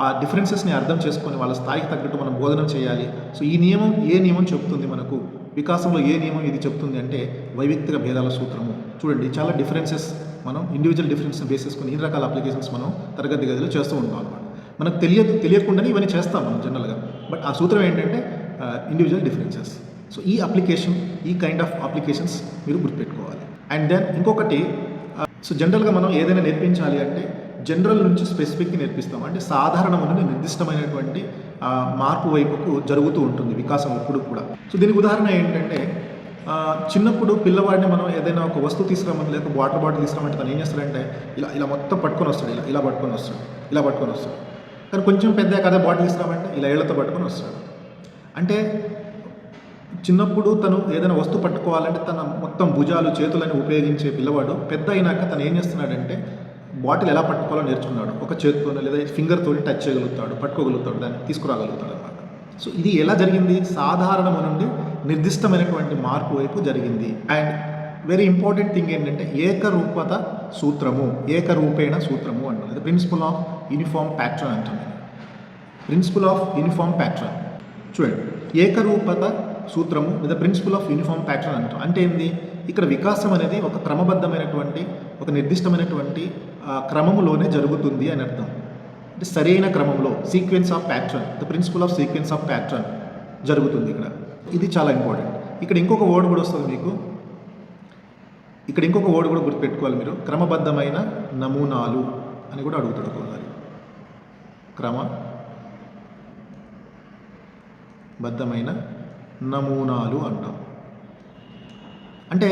ఆ డిఫరెన్సెస్ని అర్థం చేసుకొని వాళ్ళ స్థాయికి తగ్గట్టు మనం బోధన చేయాలి. సో ఈ నియమం ఏ నియమం చెప్తుంది మనకు, వికాసంలో ఏ నియమం ఇది చెప్తుంది అంటే వైవిధ్య భేదాల సూత్రము. చూడండి, చాలా డిఫరెన్సెస్ మనం ఇండివిజువల్ డిఫరెన్స్ బేస్ చేసుకొని ఇన్ని రకాల అప్లికేషన్స్ మనం తరగతి గదిలో చేస్తూ ఉంటాం అనమాట. మనకు తెలియకుండానే ఇవన్నీ చేస్తాం మనం జనరల్గా. బట్ ఆ సూత్రం ఏంటంటే ఇండివిజువల్ డిఫరెన్సెస్. సో ఈ కైండ్ ఆఫ్ అప్లికేషన్స్ మీరు గుర్తుపెట్టుకోవాలి. అండ్ దెన్ ఇంకొకటి, సో జనరల్గా మనం ఏదైనా నేర్పించాలి అంటే జనరల్ నుంచి స్పెసిఫిక్కి నేర్పిస్తాం. అంటే సాధారణం నుండి నిర్దిష్టమైనటువంటి మార్పు వైపుకు జరుగుతూ ఉంటుంది వికాసం ఎప్పుడు కూడా. సో దీనికి ఉదాహరణ ఏంటంటే చిన్నప్పుడు పిల్లవాడిని మనం ఏదైనా ఒక వస్తువు తీసుకురామని లేక వాటర్ బాటిల్ తీసుకురామంటే తను ఏం చేస్తాడంటే ఇలా ఇలా మొత్తం పట్టుకొని వస్తాడు, ఇలా పట్టుకొని వస్తాడు. కానీ కొంచెం పెద్ద అదే బాటిల్ తీసుకురామంటే ఇలా ఏళ్లతో పట్టుకొని వస్తాడు. అంటే చిన్నప్పుడు తను ఏదైనా వస్తువు పట్టుకోవాలంటే తన మొత్తం భుజాలు చేతులని ఉపయోగించే పిల్లవాడు పెద్ద అయినాక తను ఏం చేస్తున్నాడంటే బాటిల్ ఎలా పట్టుకోవాలో నేర్చుకున్నాడు. ఒక చేతితోనే లేదా ఫింగర్తో టచ్ చేయగలుగుతాడు, పట్టుకోగలుగుతాడు, దాన్ని తీసుకురాగలుగుతాడు అన్నమాట. సో ఇది ఎలా జరిగింది? సాధారణము నుండి నిర్దిష్టమైనటువంటి మార్పు వైపు జరిగింది. అండ్ వెరీ ఇంపార్టెంట్ థింగ్ ఏంటంటే ఏకరూపేణ సూత్రము అంటాం. అది ప్రిన్సిపల్ ఆఫ్ యూనిఫామ్ ప్యాటర్న్ అంటాం. ప్రిన్సిపల్ ఆఫ్ యూనిఫామ్ ప్యాటర్న్ చూడండి, ఏకరూపత సూత్రము లేదా ప్రిన్సిపల్ ఆఫ్ యూనిఫామ్ ప్యాటర్న్ అంటాం. అంటే ఏంది? ఇక్కడ వికాసం అనేది ఒక క్రమబద్ధమైనటువంటి ఒక నిర్దిష్టమైనటువంటి క్రమములోనే జరుగుతుంది అని అర్థం. అంటే సరైన క్రమంలో sequence of pattern, the principle of sequence of pattern జరుగుతుంది ఇక్కడ. ఇది చాలా ఇంపార్టెంట్. ఇక్కడ ఇంకొక వర్డ్ కూడా వస్తుంది మీకు. ఇక్కడ ఇంకొక వర్డ్ కూడా గుర్తుపెట్టుకోవాలి మీరు. క్రమబద్ధమైన నమూనాలు అని కూడా అడుగుతాడు ఒకసారి. క్రమబద్ధమైన నమూనాలు అంటాం. అంటే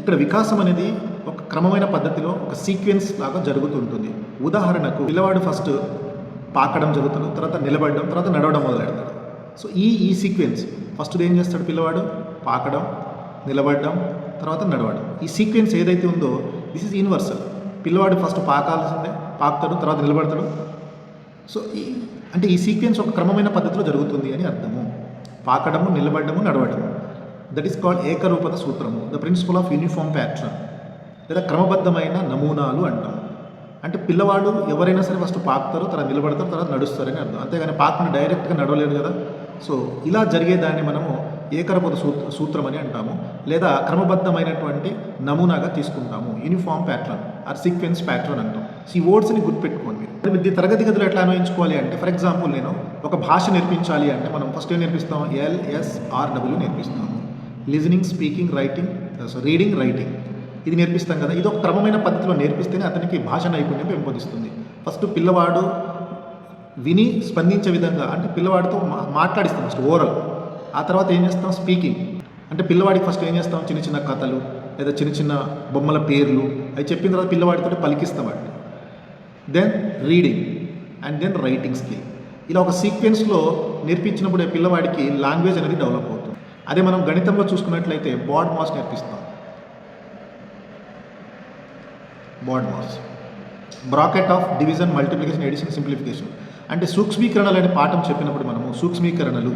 ఇక్కడ వికాసం అనేది ఒక క్రమమైన పద్ధతిలో ఒక సీక్వెన్స్ లాగా జరుగుతుంటుంది. ఉదాహరణకు పిల్లవాడు ఫస్ట్ పాకడం జరుగుతాడు, తర్వాత నిలబడడం, తర్వాత నడవడం మొదలెడతాడు. సో ఈ సీక్వెన్స్ ఫస్ట్ ఏం చేస్తాడు? పిల్లవాడు పాకడం, నిలబడడం, తర్వాత నడవడం. ఈ సీక్వెన్స్ ఏదైతే ఉందో దిస్ ఈజ్ యూనివర్సల్. పిల్లవాడు ఫస్ట్ పాకాల్సిందే, పాకుతాడు, తర్వాత నిలబడతాడు. సో ఈ సీక్వెన్స్ ఒక క్రమమైన పద్ధతిలో జరుగుతుంది అని అర్థము. పాకడము, నిలబడము, నడవడము. దట్ ఈస్ కాల్డ్ ఏకరూపత సూత్రము, the principle of uniform pattern లేదా క్రమబద్ధమైన నమూనాలు అంటాం. అంటే పిల్లవాడు ఎవరైనా సరే ఫస్ట్ పాకుతారు, తర్వాత నిలబడతారు, తర్వాత నడుస్తారని అర్థం. అంతేగాని పాకుని డైరెక్ట్గా నడవలేరు కదా. సో ఇలా జరిగేదాన్ని మనము ఏకరూపత సూత్రం అని అంటాము, లేదా క్రమబద్ధమైనటువంటి నమూనాగా తీసుకుంటాము. Uniform pattern or sequence pattern అంటాం. ఈ వర్డ్స్ని గుర్తుపెట్టుకోండి మీరు. ఇది తరగతి గదిలో ఎట్లా అన్వయించుకోవాలి అంటే, ఫర్ ఎగ్జాంపుల్ నేను ఒక భాష నేర్పించాలి అంటే మనం ఫస్ట్ ఏం నేర్పిస్తాం? LSRW నేర్పిస్తాము. Listening, speaking, reading, writing. ఇది నేర్పిస్తాం కదా. ఇది ఒక క్రమమైన పద్ధతిలో నేర్పిస్తేనే అతనికి భాష నైపుణ్యం పెంపొందిస్తుంది. ఫస్ట్ పిల్లవాడు విని స్పందించే విధంగా, అంటే పిల్లవాడితో మాట్లాడిస్తాం ఫస్ట్ ఓరల్. ఆ తర్వాత ఏం చేస్తాం? స్పీకింగ్. అంటే పిల్లవాడికి ఫస్ట్ ఏం చేస్తాం? చిన్న చిన్న కథలు లేదా చిన్న చిన్న బొమ్మల పేర్లు అవి చెప్పిన తర్వాత పిల్లవాడితో పలికిస్తాం వాటిని. Then reading and then writing skill. ఇలా ఒక సీక్వెన్స్లో నేర్పించినప్పుడు పిల్లవాడికి లాంగ్వేజ్ అనేది డెవలప్ అవుతుంది. అదే మనం గణితంలో చూసుకున్నట్లయితే బాడ్ మాస్ నేర్పిస్తాం. BODMAS, bracket of division, multiplication, addition, simplification. అంటే సూక్ష్మీకరణలు అనే పాఠం చెప్పినప్పుడు మనము సూక్ష్మీకరణలు,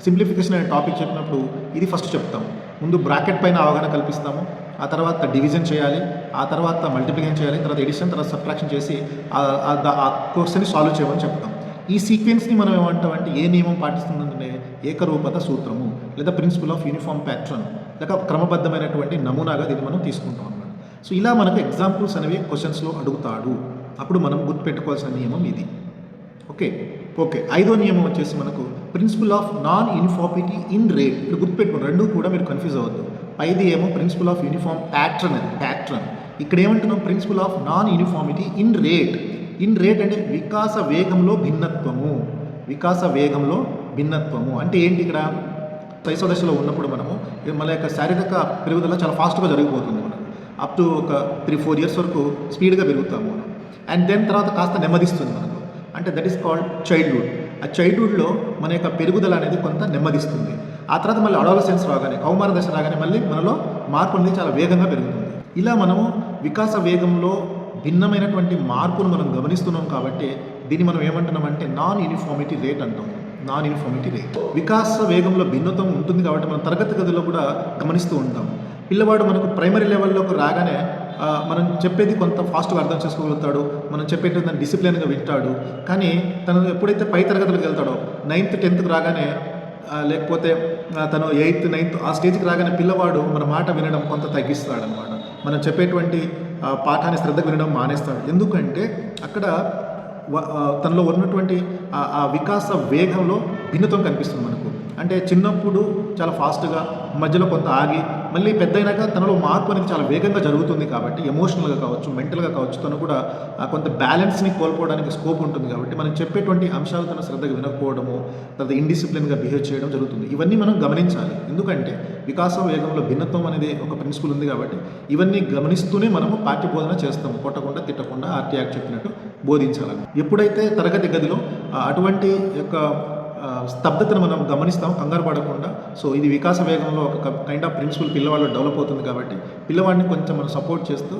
సింప్లిఫికేషన్ అనే టాపిక్ చెప్పినప్పుడు ఇది ఫస్ట్ చెప్తాం. ముందు బ్రాకెట్ పైన అవగాహన కల్పిస్తాము, ఆ తర్వాత డివిజన్ చేయాలి, ఆ తర్వాత మల్టిప్లికేషన్ చేయాలి, తర్వాత ఎడిషన్, తర్వాత సబ్ట్రాక్షన్ చేసి ఆ క్వశ్చన్ని సాల్వ్ చేయమని చెప్తాం. ఈ సీక్వెన్స్ని మనం ఏమంటామంటే ఏ నియమం పాటిస్తుందంటే ఏకరూపత సూత్రము లేదా ప్రిన్సిపల్ ఆఫ్ యూనిఫామ్ ప్యాటర్న్ లేక క్రమబద్ధమైనటువంటి నమూనాగా దీన్ని మనం తీసుకుంటాం అన్నమాట. సో ఇలా మనకు ఎగ్జాంపుల్స్ అనేవి క్వశ్చన్స్లో అడుగుతాడు. అప్పుడు మనం గుర్తుపెట్టుకోవాల్సిన నియమం ఇది. ఓకే. ఐదో నియమం వచ్చేసి మనకు principle of non uniformity in rate. ఇప్పుడు గుర్తుపెట్టుకోండి, రెండు కూడా మీరు కన్ఫ్యూజ్ అవ్వద్దు. పైది ఏమో ప్రిన్సిపల్ ఆఫ్ యూనిఫామ్ ప్యాటర్న్, అది ప్యాటర్న్. ఇక్కడ ఏమంటున్నాం? Principle of non uniformity in rate. In rate అంటే వికాస వేగంలో భిన్నత్వము. అంటే ఏంటి? ఇక్కడ శైశవ దశలో ఉన్నప్పుడు మనము మన యొక్క శారీరక పెరుగుదల చాలా ఫాస్ట్గా జరిగిపోతుంది. మనం అప్ టు ఒక 3-4 years వరకు స్పీడ్గా పెరుగుతాము మనం. అండ్ దెన్ తర్వాత కాస్త నెమ్మదిస్తుంది మనకు. అంటే దట్ ఈస్ కాల్డ్ చైల్డ్హుడ్. ఆ చైల్డ్హుడ్లో మన యొక్క పెరుగుదల అనేది కొంత నెమ్మదిస్తుంది. ఆ తర్వాత మళ్ళీ అడాలసెన్స్ రాగానే, కౌమార దశ రాగానే మళ్ళీ మనలో మార్పు అనేది చాలా వేగంగా పెరుగుతుంది. ఇలా మనము వికాస వేగంలో భిన్నమైనటువంటి మార్పును మనం గమనిస్తున్నాం కాబట్టి దీన్ని మనం ఏమంటున్నామంటే నాన్ యూనిఫార్మిటీ రేట్ అంటాం. Non uniformity rate. వికాస వేగంలో భిన్నత్వం ఉంటుంది కాబట్టి మనం తరగతి గదిలో కూడా గమనిస్తూ ఉంటాం. పిల్లవాడు మనకు ప్రైమరీ లెవెల్లోకి రాగానే మనం చెప్పేది కొంత ఫాస్ట్గా అర్థం చేసుకోగలుగుతాడు, మనం చెప్పేది దాన్ని డిసిప్లిన్గా వింటాడు. కానీ తను ఎప్పుడైతే పై తరగతులకు వెళ్తాడో 9th 10th రాగానే లేకపోతే తను 8th 9th ఆ స్టేజ్కి రాగానే పిల్లవాడు మన మాట వినడం కొంత తగ్గిస్తాడు అనమాట. మనం చెప్పేటువంటి పాఠాన్ని శ్రద్ధగా వినడం మానేస్తాడు. ఎందుకంటే అక్కడ తనలో ఉన్నటువంటి ఆ వికాస వేగంలో భిన్నత్వం కనిపిస్తుంది మనకు. అంటే చిన్నప్పుడు చాలా ఫాస్ట్గా, మధ్యలో కొంత ఆగి, మళ్ళీ పెద్దయినాక తనలో మార్పు అనేది చాలా వేగంగా జరుగుతుంది కాబట్టి ఎమోషనల్గా కావచ్చు, మెంటల్గా కావచ్చు, తను కూడా కొంత బ్యాలెన్స్ని కోల్పోవడానికి స్కోప్ ఉంటుంది కాబట్టి మనం చెప్పేటువంటి అంశాలు తను శ్రద్ధగా వినకపోవడము, తర్వాత ఇండిసిప్లిన్గా బిహేవ్ చేయడం జరుగుతుంది. ఇవన్నీ మనం గమనించాలి. ఎందుకంటే వికాస వేగంలో భిన్నత్వం అనేది ఒక ప్రిన్సిపల్ ఉంది కాబట్టి ఇవన్నీ గమనిస్తూనే మనము పాఠ్య బోధన చేస్తాము. కొట్టకుండా, తిట్టకుండా ఆర్టీఆర్ చెప్పినట్టు బోధించాలని. ఎప్పుడైతే తరగతి గదిలో అటువంటి యొక్క స్తబ్దతను మనం గమనిస్తాం, కంగారు పడకుండా. సో ఇది వికాస వేగంలో ఒక కైండ్ ఆఫ్ ప్రిన్సిపల్ పిల్లవాళ్ళు డెవలప్ అవుతుంది కాబట్టి పిల్లవాడిని కొంచెం మనం సపోర్ట్ చేస్తూ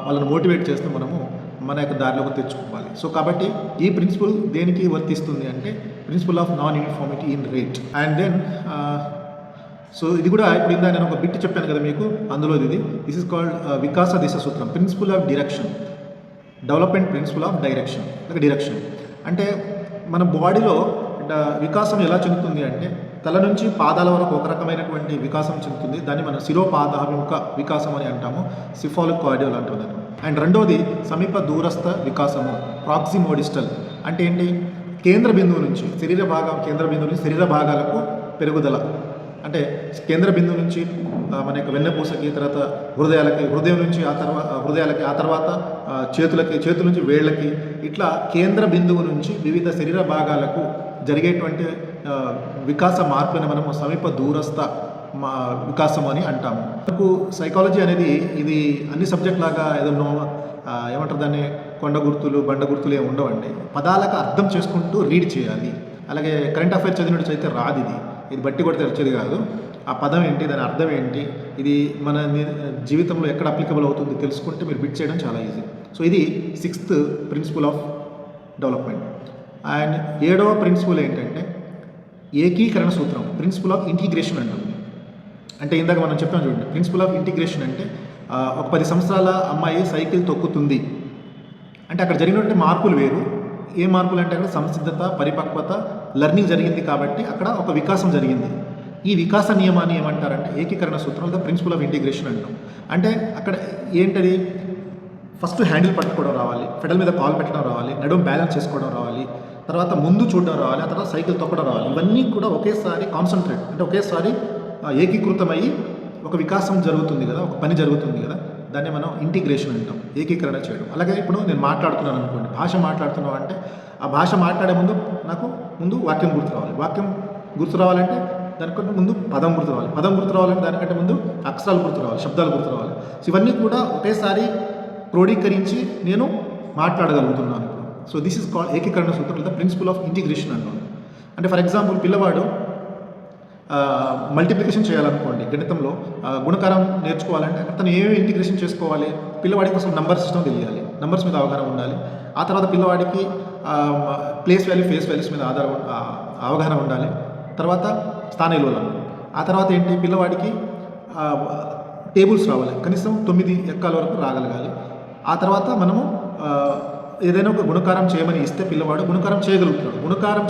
వాళ్ళని మోటివేట్ చేస్తూ మనము మన యొక్క దారిలోకి తెచ్చుకోవాలి. సో కాబట్టి ఈ ప్రిన్సిపల్ దేనికి వర్తిస్తుంది అంటే principle of non uniformity in rate. And then so ఇది కూడా ఇప్పుడు ఇందా నేను ఒక బిట్ చెప్పాను కదా మీకు, అందులో ఇది దిస్ ఇస్ కాల్డ్ వికాస దిశ సూత్రం, principle of direction, development principle of direction, direction. అంటే మన బాడీలో వికాసం ఎలా చెందుతుంది అంటే తల నుంచి పాదాల వరకు ఒక రకమైనటువంటి వికాసం చెందుతుంది. దాన్ని మనం శిరోపాదాభిముఖ వికాసం అని అంటాము, సిఫాలిక్ కార్డియల్ అంటాము. అండ్ రెండోది సమీప దూరస్థ వికాసము, ప్రాక్సిమోడిస్టల్. అంటే ఏంటి? కేంద్ర బిందువు నుంచి కేంద్ర బిందువు నుంచి శరీర భాగాలకు పెరుగుదల. అంటే కేంద్ర బిందువు నుంచి మన యొక్క వెన్నపూసకి, తర్వాత హృదయం నుంచి ఆ తర్వాత చేతుల నుంచి వేళ్ళకి, ఇట్లా కేంద్ర బిందువు నుంచి వివిధ శరీర భాగాలకు జరిగేటువంటి వికాస మార్పుని మనము సమీప దూరస్థ వికాసం అని అంటాము. మనకు సైకాలజీ అనేది ఇది అన్ని సబ్జెక్ట్ లాగా ఏదన్నా ఏమంటారు దాన్ని, కొండ గుర్తులు బండ గుర్తులు ఏమి ఉండవండి. పదాలకు అర్థం చేసుకుంటూ రీడ్ చేయాలి. అలాగే కరెంట్ అఫైర్స్ చదివినట్టు అయితే రాదు. ఇది బట్టి కొడితే వచ్చేది కాదు. ఆ పదం ఏంటి, దాని అర్థం ఏంటి, ఇది మన జీవితంలో ఎక్కడ అప్లికబుల్ అవుతుంది తెలుసుకుంటే మీరు బిట్ చేయడం చాలా ఈజీ. సో ఇది 6th principle of development. And 7వ ప్రిన్సిపల్ ఏంటంటే ఏకీకరణ సూత్రం, ప్రిన్సిపల్ ఆఫ్ ఇంటిగ్రేషన్ అంటాం. అంటే ఇందాక మనం చెప్పాం చూడండి, ప్రిన్సిపల్ ఆఫ్ ఇంటిగ్రేషన్ అంటే ఒక 10 సంవత్సరాల అమ్మాయి సైకిల్ తొక్కుతుంది అంటే అక్కడ జరిగినటువంటి మార్పులు వేరు. ఏ మార్పులు అంటే అక్కడ సంసిద్ధత, పరిపక్వత, లెర్నింగ్ జరిగింది కాబట్టి అక్కడ ఒక వికాసం జరిగింది. ఈ వికాస నియమాన్ని ఏమంటారంటే ఏకీకరణ సూత్రం, ద ప్రిన్సిపల్ ఆఫ్ ఇంటిగ్రేషన్ అంటాం. అంటే అక్కడ ఏంటది, ఫస్ట్ హ్యాండిల్ పట్టుకోవడం రావాలి, పెడల్ మీద కాల్ పెట్టడం రావాలి, నడుము బ్యాలెన్స్ చేసుకోవడం రావాలి, తర్వాత ముందు చూడడం రావాలి, ఆ తర్వాత సైకిల్ తొక్కడం రావాలి. ఇవన్నీ కూడా ఒకేసారి కాన్సన్ట్రేట్ అంటే ఒకేసారి ఏకీకృతమయ్యి ఒక వికాసం జరుగుతుంది కదా, ఒక పని జరుగుతుంది కదా, దాన్ని మనం ఇంటిగ్రేషన్ అంటాం, ఏకీకరణ చేయడం. అలాగే ఇప్పుడు నేను మాట్లాడుతున్నాను అనుకోండి, భాష మాట్లాడుతున్నాం అంటే ఆ భాష మాట్లాడే ముందు నాకు ముందు వాక్యం గుర్తు రావాలి, వాక్యం గుర్తు రావాలంటే దానికంటే ముందు పదం గుర్తు రావాలి, పదం గుర్తు రావాలంటే దానికంటే ముందు అక్షరాలు గుర్తు రావాలి, శబ్దాలు గుర్తు రావాలి. సో ఇవన్నీ కూడా ఒకేసారి క్రోడీకరించి నేను మాట్లాడగలుగుతున్నాను. సో దిస్ ఇస్ కాల్డ్ ఏకీకరణ సూత్రం, ద ప్రిన్సిపల్ ఆఫ్ ఇంటిగ్రేషన్ అన్నాను. అంటే ఫర్ ఎగ్జాంపుల్ పిల్లవాడు మల్టిప్లికేషన్ చేయాలనుకోండి, గణితంలో గుణకారం నేర్చుకోవాలంటే అతను ఏమేమి ఇంటిగ్రేషన్ చేసుకోవాలి, పిల్లవాడికి అసలు నంబర్ సిస్టమ్ తెలియాలి, నంబర్స్ మీద అవగాహన ఉండాలి. ఆ తర్వాత పిల్లవాడికి ప్లేస్ వాల్యూ, ఫేస్ వాల్యూస్ మీద అవగాహన ఉండాలి. తర్వాత స్థాన విలువలు. ఆ తర్వాత ఏంటి, పిల్లవాడికి టేబుల్స్ రావాలి, కనీసం 9 ఎక్కాల వరకు రాగలగాలి. ఆ తర్వాత మనము ఏదైనా ఒక గుణకారం చేయమని ఇస్తే పిల్లవాడు గుణకారం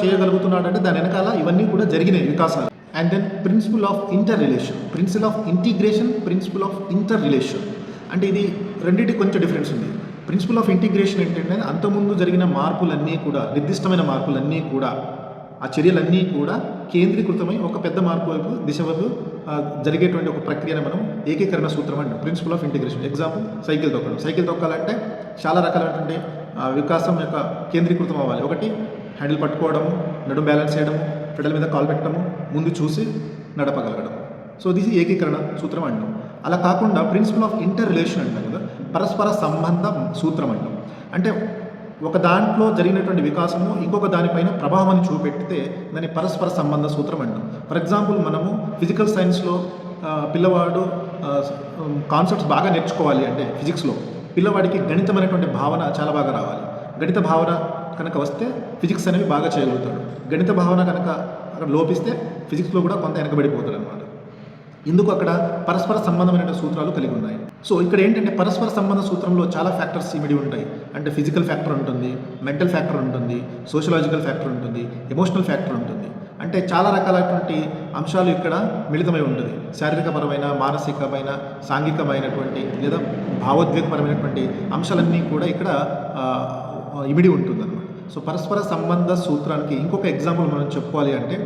చేయగలుగుతున్నాడు అంటే దాని వెనకాల ఇవన్నీ కూడా జరిగినాయి వికాసాలు. And then principle of interrelation, principle of integration, principle of interrelation. అంటే ఇది రెండింటికి కొంచెం డిఫరెన్స్ ఉంది. ప్రిన్సిపల్ ఆఫ్ ఇంటిగ్రేషన్ ఏంటంటే అంతకుముందు జరిగిన మార్పులన్నీ కూడా, నిర్దిష్టమైన మార్పులన్నీ కూడా, ఆ చర్యలన్నీ కూడా కేంద్రీకృతమై ఒక పెద్ద మార్పు వైపు, దిశ వైపు జరిగేటువంటి ఒక ప్రక్రియను మనం ఏకీకరణ సూత్రం అంటాం, principle of integration. Example cycle తొక్కడం. సైకిల్ తొక్కాలంటే చాలా రకాలైనటువంటి వికాసం యొక్క కేంద్రీకృతం అవ్వాలి. ఒకటి హ్యాండిల్ పట్టుకోవడము, నడుము బ్యాలెన్స్ చేయడము, పెడల మీద కాల్ పెట్టడము, ముందు చూసి నడపగలగడం. సో దిస్ ఏకీకరణ సూత్రం అంటాం. అలా కాకుండా ప్రిన్సిపల్ ఆఫ్ ఇంటర్ రిలేషన్ అంటాం కదా, పరస్పర సంబంధ సూత్రం అంటాం. అంటే ఒక దాంట్లో జరిగినటువంటి వికాసము ఇంకొక దానిపైన ప్రభావాన్ని చూపెడితే దాన్ని పరస్పర సంబంధ సూత్రం అంటాం. ఫర్ ఎగ్జాంపుల్ మనము ఫిజికల్ సైన్స్లో పిల్లవాడు కాన్సెప్ట్స్ బాగా నేర్చుకోవాలి అంటే ఫిజిక్స్లో పిల్లవాడికి గణితం అనేటువంటి భావన చాలా బాగా రావాలి. గణిత భావన కనుక వస్తే ఫిజిక్స్ అనేవి బాగా చేయగలుగుతాడు. గణిత భావన కనుక అక్కడ లోపిస్తే ఫిజిక్స్లో కూడా కొంత వెనకబడిపోతాడు అనమాట. ఇందుకు అక్కడ పరస్పర సంబంధమైన సూత్రాలు కలిగి ఉన్నాయి. సో ఇక్కడ ఏంటంటే పరస్పర సంబంధ సూత్రంలో చాలా ఫ్యాక్టర్స్ ఇమిడి ఉంటాయి. అంటే ఫిజికల్ ఫ్యాక్టర్ ఉంటుంది, మెంటల్ ఫ్యాక్టర్ ఉంటుంది, సోషలాజికల్ ఫ్యాక్టర్ ఉంటుంది, ఎమోషనల్ ఫ్యాక్టర్ ఉంటుంది. అంటే చాలా రకాలైనటువంటి అంశాలు ఇక్కడ మిళితమై ఉంటుంది. శారీరకపరమైన, మానసికమైన, సాంఘికమైనటువంటి లేదా భావోద్వేగపరమైనటువంటి అంశాలన్నీ కూడా ఇక్కడ ఇమిడి ఉంటుందన్నమాట. సో పరస్పర సంబంధ సూత్రానికి ఇంకొక ఎగ్జాంపుల్ మనం చెప్పుకోవాలి అంటే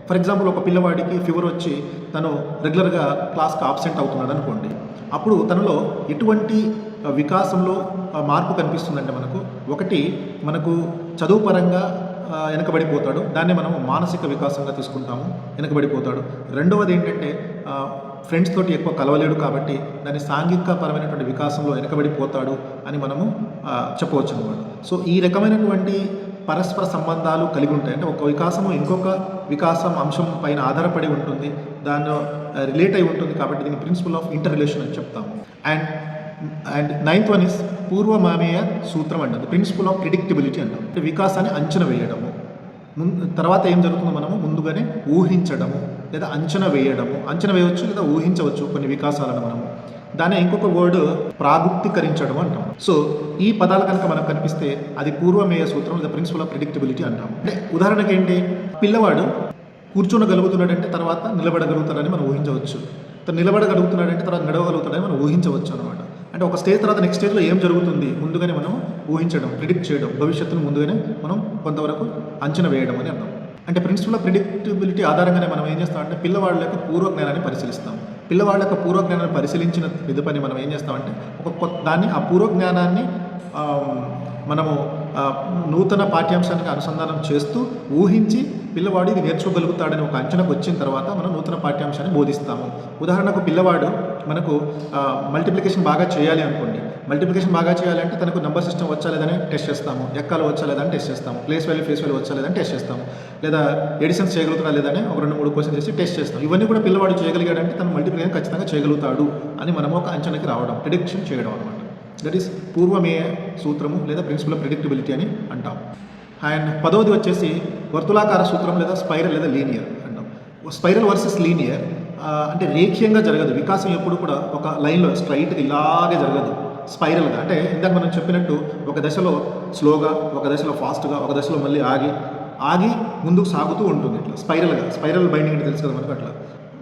ఫర్ ఎగ్జాంపుల్ ఒక పిల్లవాడికి ఫీవర్ వచ్చి తను రెగ్యులర్గా క్లాస్కి ఆబ్సెంట్ అవుతున్నాడు అనుకోండి. అప్పుడు తనలో ఎటువంటి వికాసంలో మార్పు కనిపిస్తుందంటే ఒకటి మనకు చదువు పరంగా వెనకబడిపోతాడు. దాన్ని మనం మానసిక వికాసంగా తీసుకుంటాము, వెనకబడిపోతాడు. రెండవది ఏంటంటే ఫ్రెండ్స్ తోటి ఎక్కువ కలవలేడు కాబట్టి దాని సాంఘికపరమైనటువంటి వికాసంలో వెనకబడిపోతాడు అని మనము చెప్పవచ్చు అన్నమాట. సో ఈ రకమైనటువంటి పరస్పర సంబంధాలు కలిగి ఉంటాయి. అంటే ఒక వికాసము ఇంకొక వికాసం అంశం పైన ఆధారపడి ఉంటుంది, దానిలో రిలేట్ అయి ఉంటుంది. కాబట్టి దీన్ని ప్రిన్సిపల్ ఆఫ్ ఇంటర్ రిలేషన్ అని చెప్తాము. అండ్ నైన్త్ వన్ ఇస్ పూర్వమామేయ సూత్రం అంటారు, ప్రిన్సిపల్ ఆఫ్ ప్రిడిక్టబిలిటీ అంటాం. అంటే వికాసాన్ని అంచనా వేయడము. తర్వాత ఏం జరుగుతుందో మనము ముందుగానే ఊహించడము లేదా అంచనా వేయడము. అంచనా వేయవచ్చు లేదా ఊహించవచ్చు కొన్ని వికాసాలను మనము. దాన్ని ఇంకొక వర్డ్ ప్రాగుప్తీకరించడం అంటాం. సో ఈ పదాలు కనుక మనకు కనిపిస్తే అది పూర్వమేయ సూత్రం లేదా ప్రిన్సిపల్ ఆఫ్ ప్రిడిక్టబిలిటీ అంటాం. అంటే ఉదాహరణకి ఏంటి, పిల్లవాడు కూర్చోగలుగుతున్నాడంటే తర్వాత నిలబడగలుగుతాడని మనం ఊహించవచ్చు. నిలబడగలుగుతున్నాడంటే తర్వాత నడవగలుగుతాడని మనం ఊహించవచ్చు అనమాట. అంటే ఒక స్టేజ్ తర్వాత నెక్స్ట్ స్టేజ్లో ఏం జరుగుతుంది ముందుగానే మనం ఊహించడం, ప్రిడిక్ట్ చేయడం, భవిష్యత్తును ముందుగానే మనం కొంతవరకు అంచనా వేయడం అని అర్థం. అంటే ప్రిన్సిపల్ ఆఫ్ ప్రిడిక్టబిలిటీ ఆధారంగానే మనం ఏం చేస్తామంటే పిల్లవాళ్ళ యొక్క పూర్వజ్ఞానాన్ని పరిశీలిస్తాం. పిల్లవాళ్ళ యొక్క పూర్వజ్ఞానాన్ని పరిశీలించిన విధపని మనం ఏం చేస్తామంటే దాన్ని ఆ పూర్వజ్ఞానాన్ని మనము నూతన పాఠ్యాంశానికి అనుసంధానం చేస్తూ ఊహించి పిల్లవాడు ఇది నేర్చుకోగలుగుతాడని ఒక అంచనాకు వచ్చిన తర్వాత మనం నూతన పాఠ్యాంశాన్ని బోధిస్తాము. ఉదాహరణకు పిల్లవాడు మనకు మల్టిప్లికేషన్ బాగా చేయాలి అనుకోండి. మల్టిప్లికేషన్ బాగా చేయాలంటే తనకు నెంబర్ సిస్టమ్ వచ్చా లేదని టెస్ట్ చేస్తాము, ఎక్కాలు వచ్చా లేదని టెస్ట్ చేస్తాము, ప్లేస్ వాల్యూ ఫేస్ వాల్యూ వచ్చా లేదని టెస్ట్ చేస్తాము, లేదా ఎడిషన్స్ చేయగలుగుతాడా లేదని ఒక 2-3 క్వశ్చన్ చేసి టెస్ట్ చేస్తాం. ఇవన్నీ కూడా పిల్లవాడు చేయగలిగాడంటే తను మల్టిప్లికేషన్ ఖచ్చితంగా చేయగలుగుతాడు అని మనము ఒక అంచనాకి రావడం, ప్రిడిక్షన్ చేయడం అనమాట. దట్ ఈస్ పూర్వమేయ సూత్రము లేదా ప్రిన్సిపల్ ఆఫ్ ప్రిడిక్టబిలిటీ అని అంటాం. అండ్ 10వది వచ్చేసి వర్తులాకార సూత్రం లేదా స్పైరల్ లేదా లీనియర్ అంటాం. స్పైరల్ వర్సెస్ లీనియర్ అంటే రేఖీయంగా జరగదు. వికాసం ఎప్పుడు కూడా ఒక లైన్లో స్ట్రైట్గా ఇలాగే జరగదు, స్పైరల్గా. అంటే ఇందాక మనం చెప్పినట్టు ఒక దశలో స్లోగా, ఒక దశలో ఫాస్ట్గా, ఒక దశలో మళ్ళీ ఆగి ముందుకు సాగుతూ ఉంటుంది. ఇట్లా స్పైరల్గా, స్పైరల్ బైండింగ్ అంటే తెలుసు కదా మనకు. అట్లా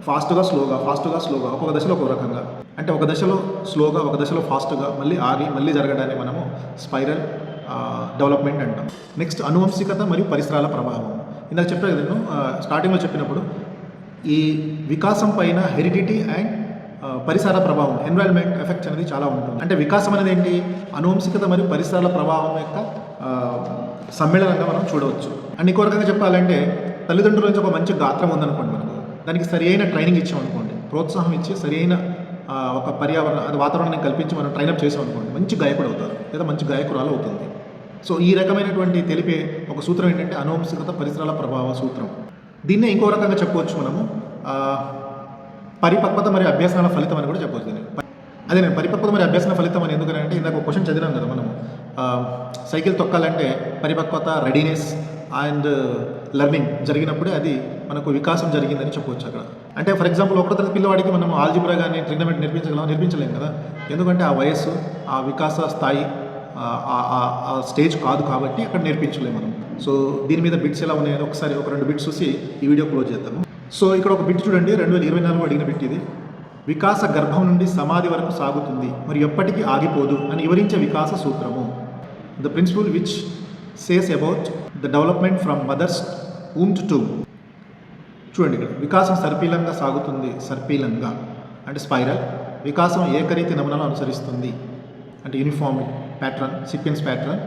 ఫాస్ట్గా స్లోగా, ఫాస్ట్గా స్లోగా, ఒక్కొక్క దశలో ఒక్కొక్క రకంగా. అంటే ఒక దశలో స్లోగా, ఒక దశలో ఫాస్ట్గా, మళ్ళీ జరగడాన్ని మనము స్పైరల్ డెవలప్మెంట్ అంటాం. నెక్స్ట్ అనువంశికత మరియు పరిసరాల ప్రభావం. ఇందాక చెప్పాను కదా నేను స్టార్టింగ్లో చెప్పినప్పుడు ఈ వికాసం పైన హెరిడిటీ అండ్ పరిసర ప్రభావం, ఎన్విరాన్మెంట్ ఎఫెక్ట్స్ అనేది చాలా ఉంటుంది. అంటే వికాసం అనేది ఏంటి, అనువంశికత మరియు పరిసరాల ప్రభావం యొక్క సమ్మేళనంగా మనం చూడవచ్చు. అండ్ ఇంకో రకంగా చెప్పాలంటే తల్లిదండ్రుల నుంచి ఒక మంచి గాత్రం ఉందనుకోండి, మనకు దానికి సరి అయిన ట్రైనింగ్ ఇచ్చామనుకోండి, ప్రోత్సాహం ఇచ్చి సరి అయిన ఒక వాతావరణాన్ని కల్పించి మనం ట్రైనప్ చేసామనుకోండి, మంచి గాయకుడు అవుతారు లేదా మంచి గాయకురాలు అవుతుంది. సో ఈ రకమైనటువంటి తెలిపే ఒక సూత్రం ఏంటంటే అనువంశికత పరిసరాల ప్రభావ సూత్రం. దీన్నే ఇంకో రకంగా చెప్పవచ్చు మనము పరిపక్వత మరియు అభ్యాసనాల ఫలితం అని కూడా చెప్పవచ్చు. అదే నేను పరిపక్వత మరియు అభ్యాసన ఫలితం అని ఎందుకంటే ఇందాక ఒక క్వశ్చన్ చదివాం కదా మనము, సైకిల్ తొక్కాలంటే పరిపక్వత, రెడీనెస్ అండ్ లెర్నింగ్ జరిగినప్పుడే అది మనకు వికాసం జరిగిందని చెప్పవచ్చు అక్కడ. అంటే ఫర్ ఎగ్జాంపుల్ ఒకటో తరగతి పిల్లవాడికి మనం ఆల్జిబ్రా కానీ ట్రిగ్నోమెట్రీ నేర్పించలేము కదా, ఎందుకంటే ఆ వయస్సు, ఆ వికాస స్థాయి, ఆ స్టేజ్ కాదు కాబట్టి అక్కడ నేర్పించలేము మనం. సో దీని మీద బిట్స్ ఎలా ఉన్నాయని ఒకసారి ఒక 2 బిట్స్ చూసి ఈ వీడియో క్లోజ్ చేద్దాము. సో ఇక్కడ ఒక బిట్ చూడండి, 2024 అడిగిన బిట్ ఇది. వికాస గర్భం నుండి సమాధి వరకు సాగుతుంది మరియు ఎప్పటికీ ఆగిపోదు అని వివరించే వికాస సూత్రము. The principle which says about the development from mother's womb to tomb. చూడండి ఇక్కడ వికాసం సర్పీలంగా సాగుతుంది, సర్పీలంగా అంటే స్పైరల్. వికాసం ఏకరీతి నమూనాను అనుసరిస్తుంది అంటే uniform pattern, sequence pattern.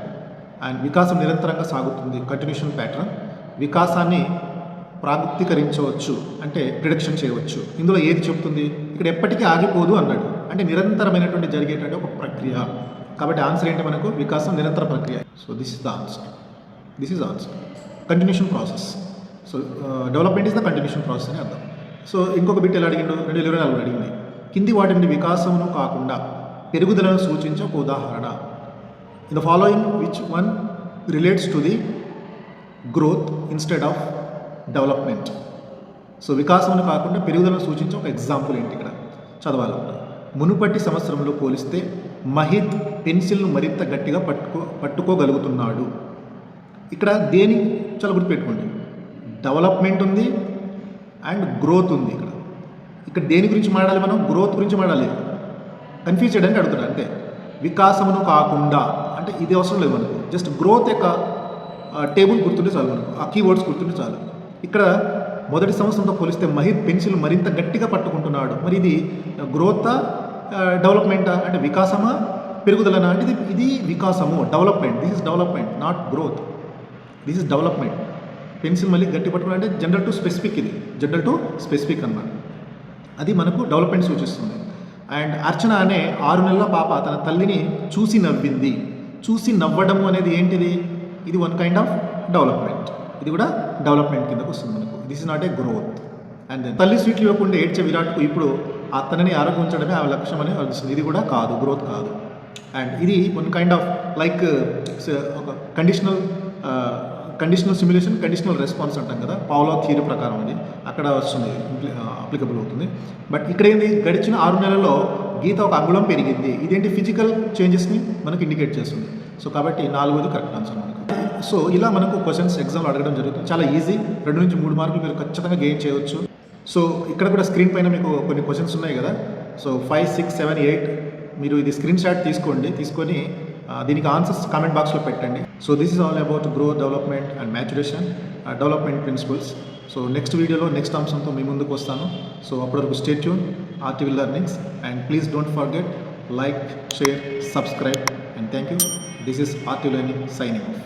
And వికాసం నిరంతరంగా సాగుతుంది, కంటిన్యూషన్ ప్యాటర్న్. వికాసాన్ని ప్రాగుప్తీకరించవచ్చు అంటే ప్రిడిక్షన్ చేయవచ్చు. ఇందులో ఏది చెప్తుంది, ఇక్కడ ఎప్పటికీ ఆగిపోదు అన్నాడు, అంటే నిరంతరమైనటువంటి జరిగేటువంటి ఒక ప్రక్రియ. కాబట్టి ఆన్సర్ ఏంటి మనకు, వికాసం నిరంతర ప్రక్రియ. So this is the answer. Continuation process. So development is the continuation process అని అర్థం. సో ఇంకొక బిట్ ఎలా అడిగిండు, 2024 అడిగింది. కింది వాటి నుండి వికాసమును కాకుండా పెరుగుదలను సూచించే ఒక ఉదాహరణ. In the following which one relates to the growth instead of development. So వికాసమును కాకుండా పెరుగుదలను సూచించే ఒక ఎగ్జాంపుల్ ఏంటి ఇక్కడ చదవాలి. మునుపటి సంవత్సరంలో పోలిస్తే మహిత్ పెన్సిల్ను మరింత గట్టిగా పట్టుకోగలుగుతున్నాడు. ఇక్కడ దేని చాలా గుర్తుపెట్టుకోండి, డెవలప్మెంట్ ఉంది అండ్ గ్రోత్ ఉంది. ఇక్కడ దేని గురించి మాట్లాడాలి మనం, గ్రోత్ గురించి మాట్లాడాలి. కన్ఫ్యూజ్ చేయడానికి అడుగుతాడు అంతే. వికాసమును కాకుండా అంటే ఇది అవసరం లేదు మనకు, జస్ట్ గ్రోత్ యొక్క టేబుల్ గుర్తుంటే చాలు, మనకు ఆ కీవర్డ్స్ గుర్తుంటే చాలు. ఇక్కడ మొదటి సంవత్సరంతో పోలిస్తే మహిర్ పెన్సిల్ మరింత గట్టిగా పట్టుకుంటున్నాడు. మరి ఇది గ్రోత్ డెవలప్మెంటా అంటే వికాసమా పెరుగుదలనా అంటే ఇది వికాసము, development. This is development, not growth. This is development. Pencil మళ్ళీ గట్టి పట్టుకున్నా అంటే జనరల్ టు స్పెసిఫిక్, ఇది జనరల్ టు స్పెసిఫిక్ అన్నమాట. అది మనకు డెవలప్మెంట్ సూచిస్తుంది. అండ్ అర్చన అనే 6 నెలల పాప తన తల్లిని చూసి నవ్వింది. చూసి నవ్వడము అనేది ఏంటిది? ఇది వన్ కైండ్ ఆఫ్ డెవలప్మెంట్. ఇది కూడా డెవలప్మెంట్ కిందకు వస్తుంది మనకు. This is not a growth. And then తల్లి స్వీట్లు ఇవ్వకుండా ఏడ్చే విరాట్కు ఇప్పుడు తనని ఆరోగ్యం ఉంచడమే ఆ లక్ష్యం అని అనిపిస్తుంది. ఇది కూడా కాదు, గ్రోత్ కాదు. అండ్ ఇది వన్ కైండ్ ఆఫ్ లైక్ ఒక కండిషనల్ సిమ్యులేషన్, కండిషనల్ రెస్పాన్స్ అంటాం కదా, పావ్లో థియరీ ప్రకారం అది అక్కడ వస్తుంది, అప్లికబుల్ అవుతుంది. బట్ ఇక్కడ ఏంది, గడిచిన 6 నెలల్లో గీత ఒక అంగుళం పెరిగింది. ఇదేంటి, ఫిజికల్ చేంజెస్ని మనకు ఇండికేట్ చేస్తుంది. సో కాబట్టి 4வது కరెక్ట్ ఆన్సర్ మనకు. సో ఇలా మనకు క్వశ్చన్స్ ఎగ్జామ్లో అడగడం జరుగుతుంది. చాలా ఈజీ, 2 నుంచి 3 మార్కులు మీరు ఖచ్చితంగా గెయిన్ చేయవచ్చు. సో ఇక్కడ కూడా స్క్రీన్ పైన మీకు కొన్ని క్వశ్చన్స్ ఉన్నాయి కదా. సో 5, 6, 7, 8 మీరు ఇది స్క్రీన్ షాట్ తీసుకొని దీనికి ఆన్సర్స్ కామెంట్ బాక్స్లో పెట్టండి. So this is all about growth, development and maturation, development principles. So next వీడియోలో నెక్స్ట్ అంశంతో మీ ముందుకు వస్తాను. సో అప్పటివరకు stay tune RTV Learnings and please don't forget like, share, subscribe and thank you. This is RTV Learning signing off.